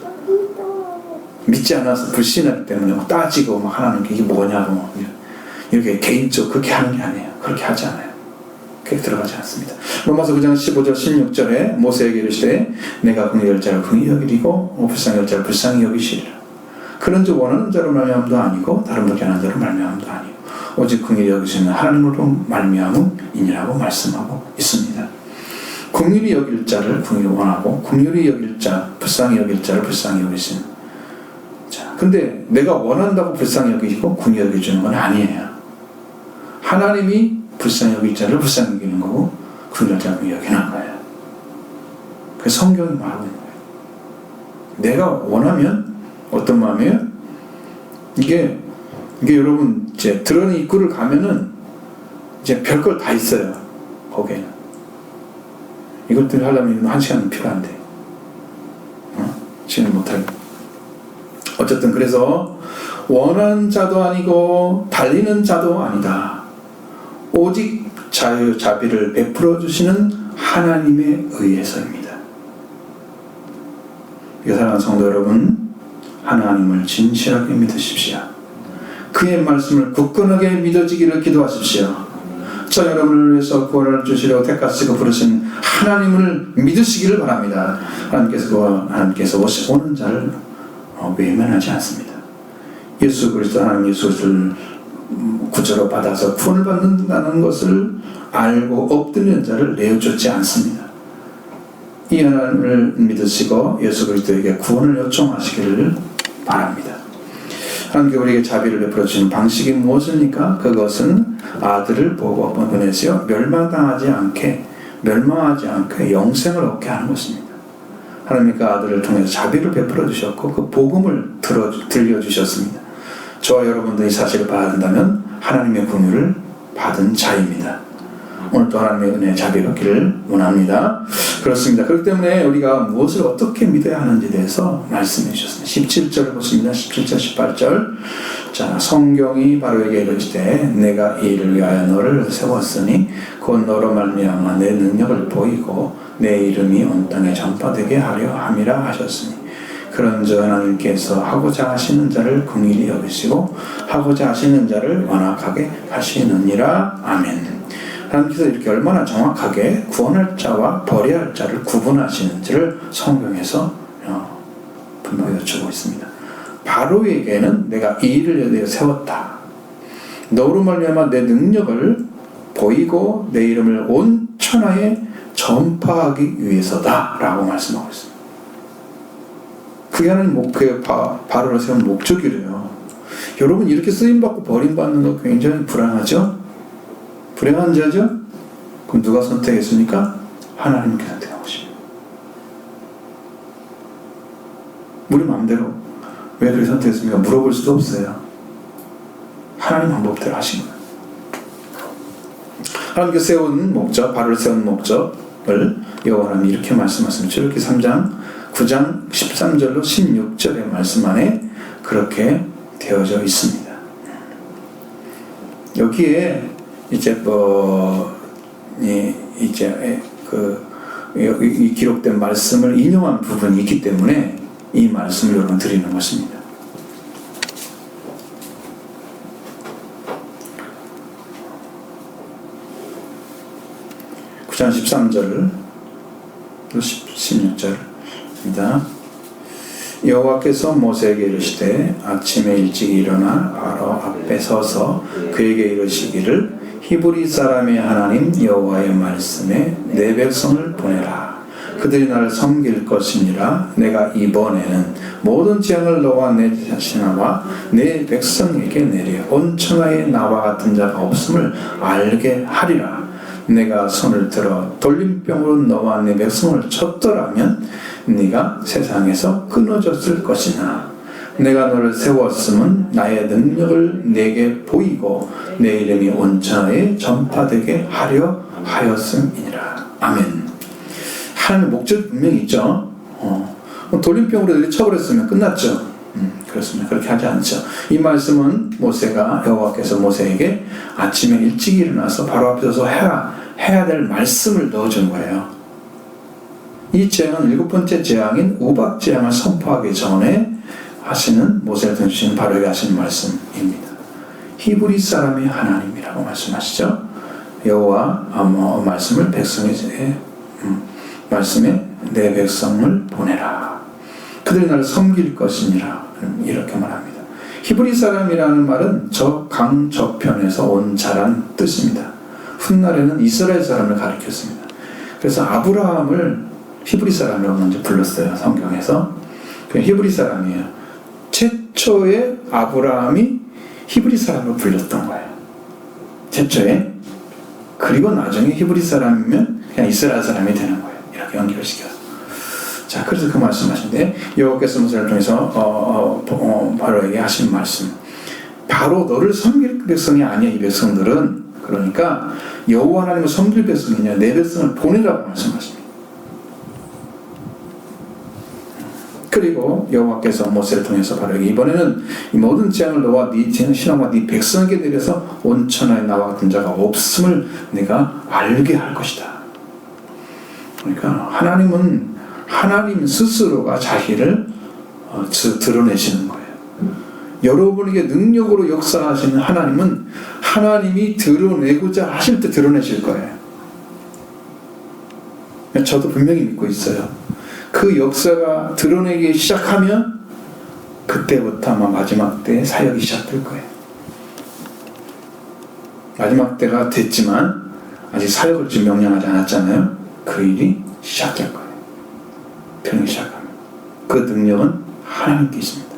믿지 않아서 불신하기 때문에 막 따지고 막 하나님 이게 뭐냐고 이렇게 개인적으로 그렇게 하는 게 아니에요. 그렇게 하지 않아요. 그렇게 들어가지 않습니다. 로마서 9장 15절 16절에 모세에게 이르시되 내가 긍휼히 여길 자를 긍휼히 여기리고 불쌍히 여길 자를 불쌍히 여기시리라. 그런즉 원하는 자로 말미암음도 아니고 다른 분께 하는 자로 말미암음도 아니고 오직 긍휼히 여기시는 하나님으로 말미암음이니라고 말씀하고 있습니다. 긍휼히 여길 자를 긍휼히 원하고 긍휼히 여길 자, 불쌍히 여길 자를 불쌍히 여기시는. 자, 근데 내가 원한다고 불쌍히 여기고 긍휼히 여겨주는 건 아니에요. 하나님이 불쌍히 여길 자를 불쌍히 여기는 거고 긍휼히 자를 여기는 거예요. 그래서 성경이 말하고 있는 거예요. 내가 원하면 어떤 마음이에요? 이게 여러분 이제 드러낸 입구를 가면은 이제 별걸 다 있어요. 거기에는 이것들을 하려면 1시간은 필요한데 지는 못하고. 어쨌든 그래서 원하는 자도 아니고 달리는 자도 아니다. 오직 자비를 베풀어 주시는 하나님에 의해서입니다. 사랑하는 성도 여러분, 하나님을 진실하게 믿으십시오. 그의 말씀을 굳건하게 믿어지기를 기도하십시오. 저 여러분을 위해서 구원을 주시려고 택하시고 부르신 하나님을 믿으시기를 바랍니다. 하나님께서 오는 자를 외면하지 않습니다. 예수 그리스도 하나님 예수 그리스도를 구주로 받아서 구원을 받는다는 것을 알고 엎드리는 자를 내어주지 않습니다. 이 하나님을 믿으시고 예수 그리스도에게 구원을 요청하시기를 바랍니다. 하나님께 우리에게 자비를 베풀어 주시는 방식이 무엇입니까? 그것은 아들을 보고 보내시어 멸망하지 않게 영생을 얻게 하는 것입니다. 하나님이 그 아들을 통해서 자비를 베풀어 주셨고 그 복음을 들려주셨습니다. 저와 여러분들이 사실을 받는다면 하나님의 긍휼을 받은 자입니다. 오늘도 하나님의 은혜 자비를 얻기를 원합니다. 그렇습니다. 그렇기 때문에 우리가 무엇을 어떻게 믿어야 하는지에 대해서 말씀해 주셨습니다. 17절을 보십니다. 17절 18절. 자, 성경이 바로에게 이르시되 내가 이 일을 위하여 너를 세웠으니 곧 너로 말미암아 내 능력을 보이고 내 이름이 온 땅에 전파되게 하려 함이라 하셨으니 그런즉 하나님께서 하고자 하시는 자를 긍휼히 여기시고 하고자 하시는 자를 완악하게 하시느니라. 아멘. 하나님께서 이렇게 얼마나 정확하게 구원할 자와 버려야 할 자를 구분하시는지를 성경에서 분명히 여쭈고 있습니다. 바로에게는 내가 이 일을 내어 세웠다. 너로 말미암아 내 능력을 보이고 내 이름을 온 천하에 전파하기 위해서다 라고 말씀하고 있습니다. 그게 하나님 목표에 바로를 세운 목적이래요. 여러분 이렇게 쓰임받고 버림받는 거 굉장히 불안하죠? 불행한 자죠? 그럼 누가 선택했습니까? 하나님께 선택한 것입니다. 우리 마음대로 왜 그렇게 선택했습니까? 물어볼 수도 없어요. 하나님 방법대로 하신 거예요. 하나님께 세운 목적, 바로를 세운 목적을 여호와 하나님이 이렇게 말씀하십니다. 출애굽기 3장 9장 13절로 16절의 말씀 안에 그렇게 되어져 있습니다. 여기에 이제 이 기록된 말씀을 인용한 부분이 있기 때문에 이 말씀을 여러분 드리는 것입니다. 구장 13절 16절입니다. 여호와께서 모세에게 이르시되 아침에 일찍 일어나 바로 앞에 서서 그에게 이르시기를 히브리 사람의 하나님 여호와의 말씀에 내 백성을 보내라. 그들이 나를 섬길 것이니라. 내가 이번에는 모든 재앙을 너와 내 자신과 내 백성에게 내려 온 천하에 나와 같은 자가 없음을 알게 하리라. 내가 손을 들어 돌림병으로 너와 내 백성을 쳤더라면 네가 세상에서 끊어졌을 것이나 내가 너를 세웠음은 나의 능력을 내게 보이고 내 이름이 온 천하에 전파되게 하려 하였음이니라. 아멘. 하나님의 목적이 분명히 있죠. 돌림병으로 쳐버렸으면 끝났죠. 그렇습니다. 그렇게 하지 않죠. 이 말씀은 모세가 여호와께서 모세에게 아침에 일찍 일어나서 바로 앞에 서서 해야 될 말씀을 넣어준 거예요. 이 재앙은 7번째 재앙인 우박 재앙을 선포하기 전에 하시는 모세를 통해 바로 여기 하시는 말씀입니다. 히브리 사람의 하나님이라고 말씀하시죠. 여호와 말씀을 말씀에 내 백성을 보내라. 그들이 나를 섬길 것이니라. 이렇게 말합니다. 히브리 사람이라는 말은 저 강 저편에서 온 자란 뜻입니다. 훗날에는 이스라엘 사람을 가리켰습니다. 그래서 아브라함을 히브리 사람이라고 먼저 불렀어요. 성경에서. 히브리 사람이에요. 최초의 아브라함이 히브리 사람으로 불렸던 거예요. 최초에. 그리고 나중에 히브리 사람이면 그냥 이스라엘 사람이 되는 거예요. 이렇게 연결시켜서. 자, 그래서 그 말씀하신데 여호와께서 모세를 통해서 바로에게 하신 말씀. 바로 너를 섬길 백성이 아니야. 이 백성들은. 그러니까 여호와 하나님을 섬길 백성이냐 내 백성을 보내라고 말씀하십니다. 그리고 여호와께서 모세를 통해서 바로에게 이번에는 이 모든 재앙을 너와 네 신하와 네 백성에게 내려서 온 천하에 나와 같은 자가 없음을 내가 알게 할 것이다. 그러니까 하나님 스스로가 자기를 드러내시는 거예요. 여러분에게 능력으로 역사하시는 하나님은 하나님이 드러내고자 하실 때 드러내실 거예요. 저도 분명히 믿고 있어요. 그 역사가 드러내기 시작하면 그때부터 아마 마지막 때의 사역이 시작될 거예요. 마지막 때가 됐지만 아직 사역을 지금 명령하지 않았잖아요. 그 일이 시작될 거예요. 병이 시작하면 그 능력은 하나님께 있습니다.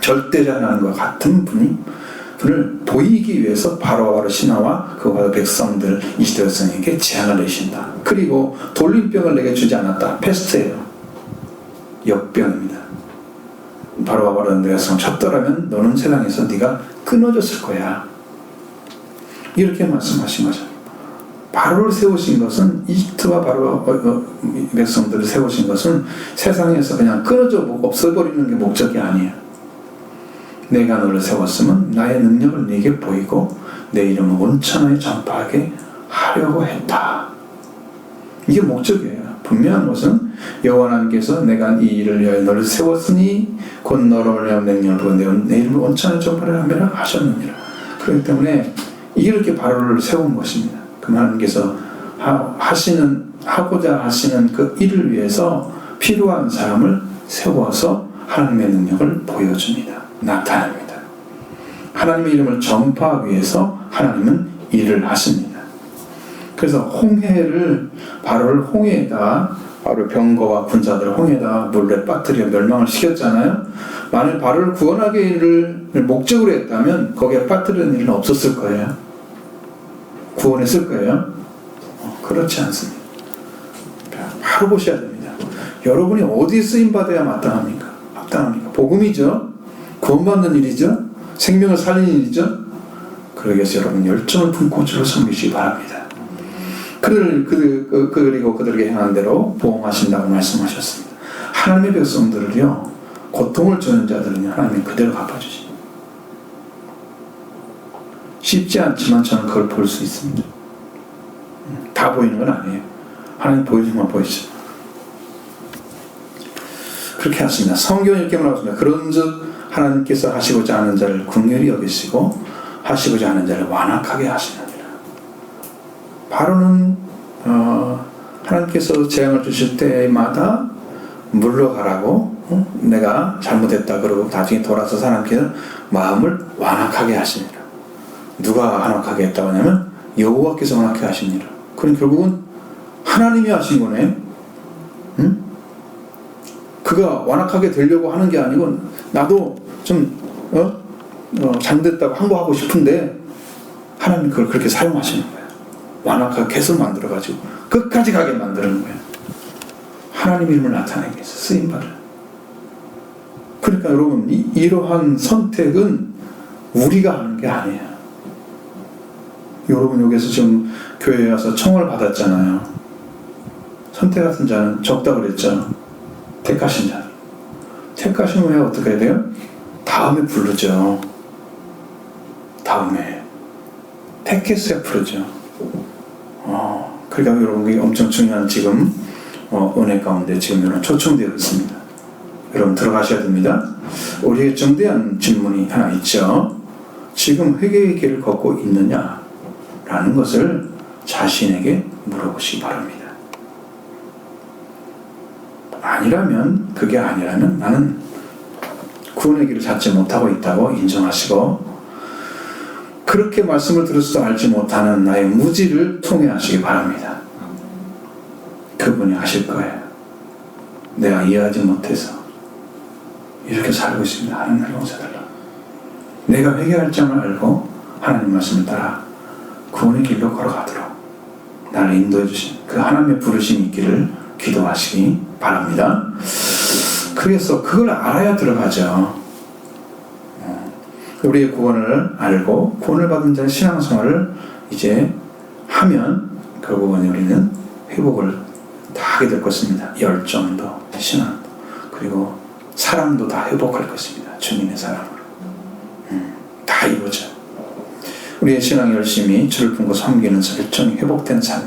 절대자라는 것 같은 분을 보이기 위해서 바로 신하와 그와 백성들 이스라엘 백성에게 재앙을 내신다. 그리고 돌림병을 내게 주지 않았다. 패스트예요. 역병입니다. 바로 내가 쳤더라면 너는 세상에서 네가 끊어졌을 거야. 이렇게 말씀하신 거죠. 바로를 세우신 것은 이집트와 바로 백성들을 세우신 것은 세상에서 그냥 끊어져 없어버리는 게 목적이 아니에요. 내가 너를 세웠으면 나의 능력을 네게 보이고 내 이름을 온 천하에 전파하게 하려고 했다. 이게 목적이에요. 분명한 것은 여호와 하나님께서 내가 이 일을 위하여 너를 세웠으니 곧 너로 말미암아 내 능력을 보이고 내 이름을 온 천하에 전파하라 하셨느니라. 그렇기 때문에 이렇게 바로를 세운 것입니다. 그 하나님께서 하고자 하시는 그 일을 위해서 필요한 사람을 세워서 하나님의 능력을 보여줍니다. 나타납니다. 하나님의 이름을 전파하기 위해서 하나님은 일을 하십니다. 그래서 홍해를 바로를 홍해에다가 바로 병거와 군사들을 홍해에다가 물에 빠뜨려 멸망을 시켰잖아요. 만일 바로를 구원하기 일을 목적으로 했다면 거기에 빠뜨리는 일은 없었을 거예요. 구원했을 거예요. 그렇지 않습니다. 바로 보셔야 됩니다. 여러분이 어디에 쓰임받아야 마땅합니까? 복음이죠. 구원받는 일이죠. 생명을 살리는 일이죠. 그러기 위해서 여러분 열정을 품고 주를 섬기시기 바랍니다. 그리고 그들에게 행한 대로 보응하신다고 말씀하셨습니다. 하나님의 백성들을요 고통을 주는 자들은 하나님이 그대로 갚아주십니다. 쉽지 않지만 저는 그걸 볼 수 있습니다. 다 보이는 건 아니에요. 하나님 보여주면 보이죠. 그렇게 하십니다. 성경이 이렇게 말하십니다. 그런즉 하나님께서 하시고자 하는 자를 긍휼히 여기시고 하시고자 하는 자를 완악하게 하시느니라. 바로는 하나님께서 재앙을 주실 때마다 물러가라고 내가 잘못했다 그러고 나중에 돌아서 하나님께서 마음을 완악하게 하시니라. 누가 완악하게 했다고 하냐면 여호와께서 완악하게 하시니라. 그럼 결국은 하나님이 하신 거네. 응? 그가 완악하게 되려고 하는 게 아니고 나도 좀 잘못됐다고 항거하고 싶은데 하나님 그걸 그렇게 사용하시는 거예요. 완악하게 계속 만들어가지고 끝까지 가게 만드는 거예요. 하나님 이름을 나타내기 위해서 쓰임받을. 그러니까 여러분 이러한 선택은 우리가 하는 게 아니에요. 여러분 여기서 지금 교회에 와서 청을 받았잖아요. 선택하신 자는 적다 그랬죠. 택하신 자. 택하신 후에 어떻게 해야 돼요? 다음에 부르죠. 다음에 택했어야 부르죠. 그러니까 여러분 엄청 중요한 지금 은혜 가운데 지금 여러분 초청되어 있습니다. 여러분 들어가셔야 됩니다. 우리에게 중대한 질문이 하나 있죠. 지금 회개의 길을 걷고 있느냐? 라는 것을 자신에게 물어보시기 바랍니다. 아니라면, 그게 아니라면 나는 구원의 길을 찾지 못하고 있다고 인정하시고, 그렇게 말씀을 들어서도 알지 못하는 나의 무지를 통회하시기 바랍니다. 그분이 하실 거예요. 내가 이해하지 못해서 이렇게 살고 있습니다. 하나님 날 용서해달라. 내가 회개할 점을 알고 하나님 말씀을 따라 구원의 길로 걸어가도록 나를 인도해 주신 그 하나님의 부르심이 있기를 기도하시기 바랍니다. 그래서 그걸 알아야 들어가죠. 우리의 구원을 알고 구원을 받은 자의 신앙생활을 이제 하면 결국은 우리는 회복을 다 하게 될 것입니다. 열정도, 신앙도, 그리고 사랑도 다 회복할 것입니다. 주님의 사랑으로. 다 이루어져. 우리의 신앙이 열심히 주를 품고 섬기는 열정이 회복된 삶.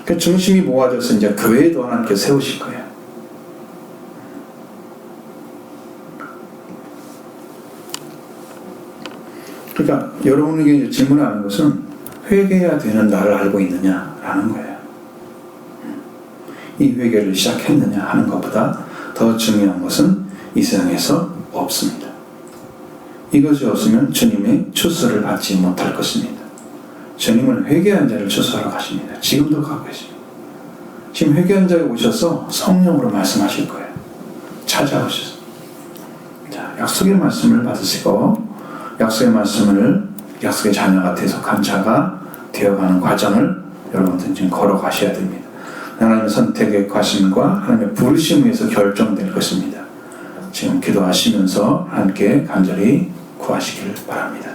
그 중심이 모아져서 이제 교회도 하나님께서 세우실 거예요. 그러니까 여러분에게 질문하는 것은 회개해야 되는 나를 알고 있느냐라는 거예요. 이 회개를 시작했느냐 하는 것보다 더 중요한 것은 이 세상에서 없습니다. 이것이 없으면 주님의 추수를 받지 못할 것입니다. 주님은 회개한 자를 추수하러 가십니다. 지금도 가고 계십니다. 지금 회개한 자에 오셔서 성령으로 말씀하실 거예요. 찾아오셔서. 자, 약속의 말씀을 받으시고 약속의 말씀을 약속의 자녀가 대속한 자가 되어가는 과정을 여러분들은 지금 걸어가셔야 됩니다. 하나님의 선택의 과심과 하나님의 부르심 위에서 결정될 것입니다. 지금 기도하시면서 함께 간절히 구하시기를 바랍니다.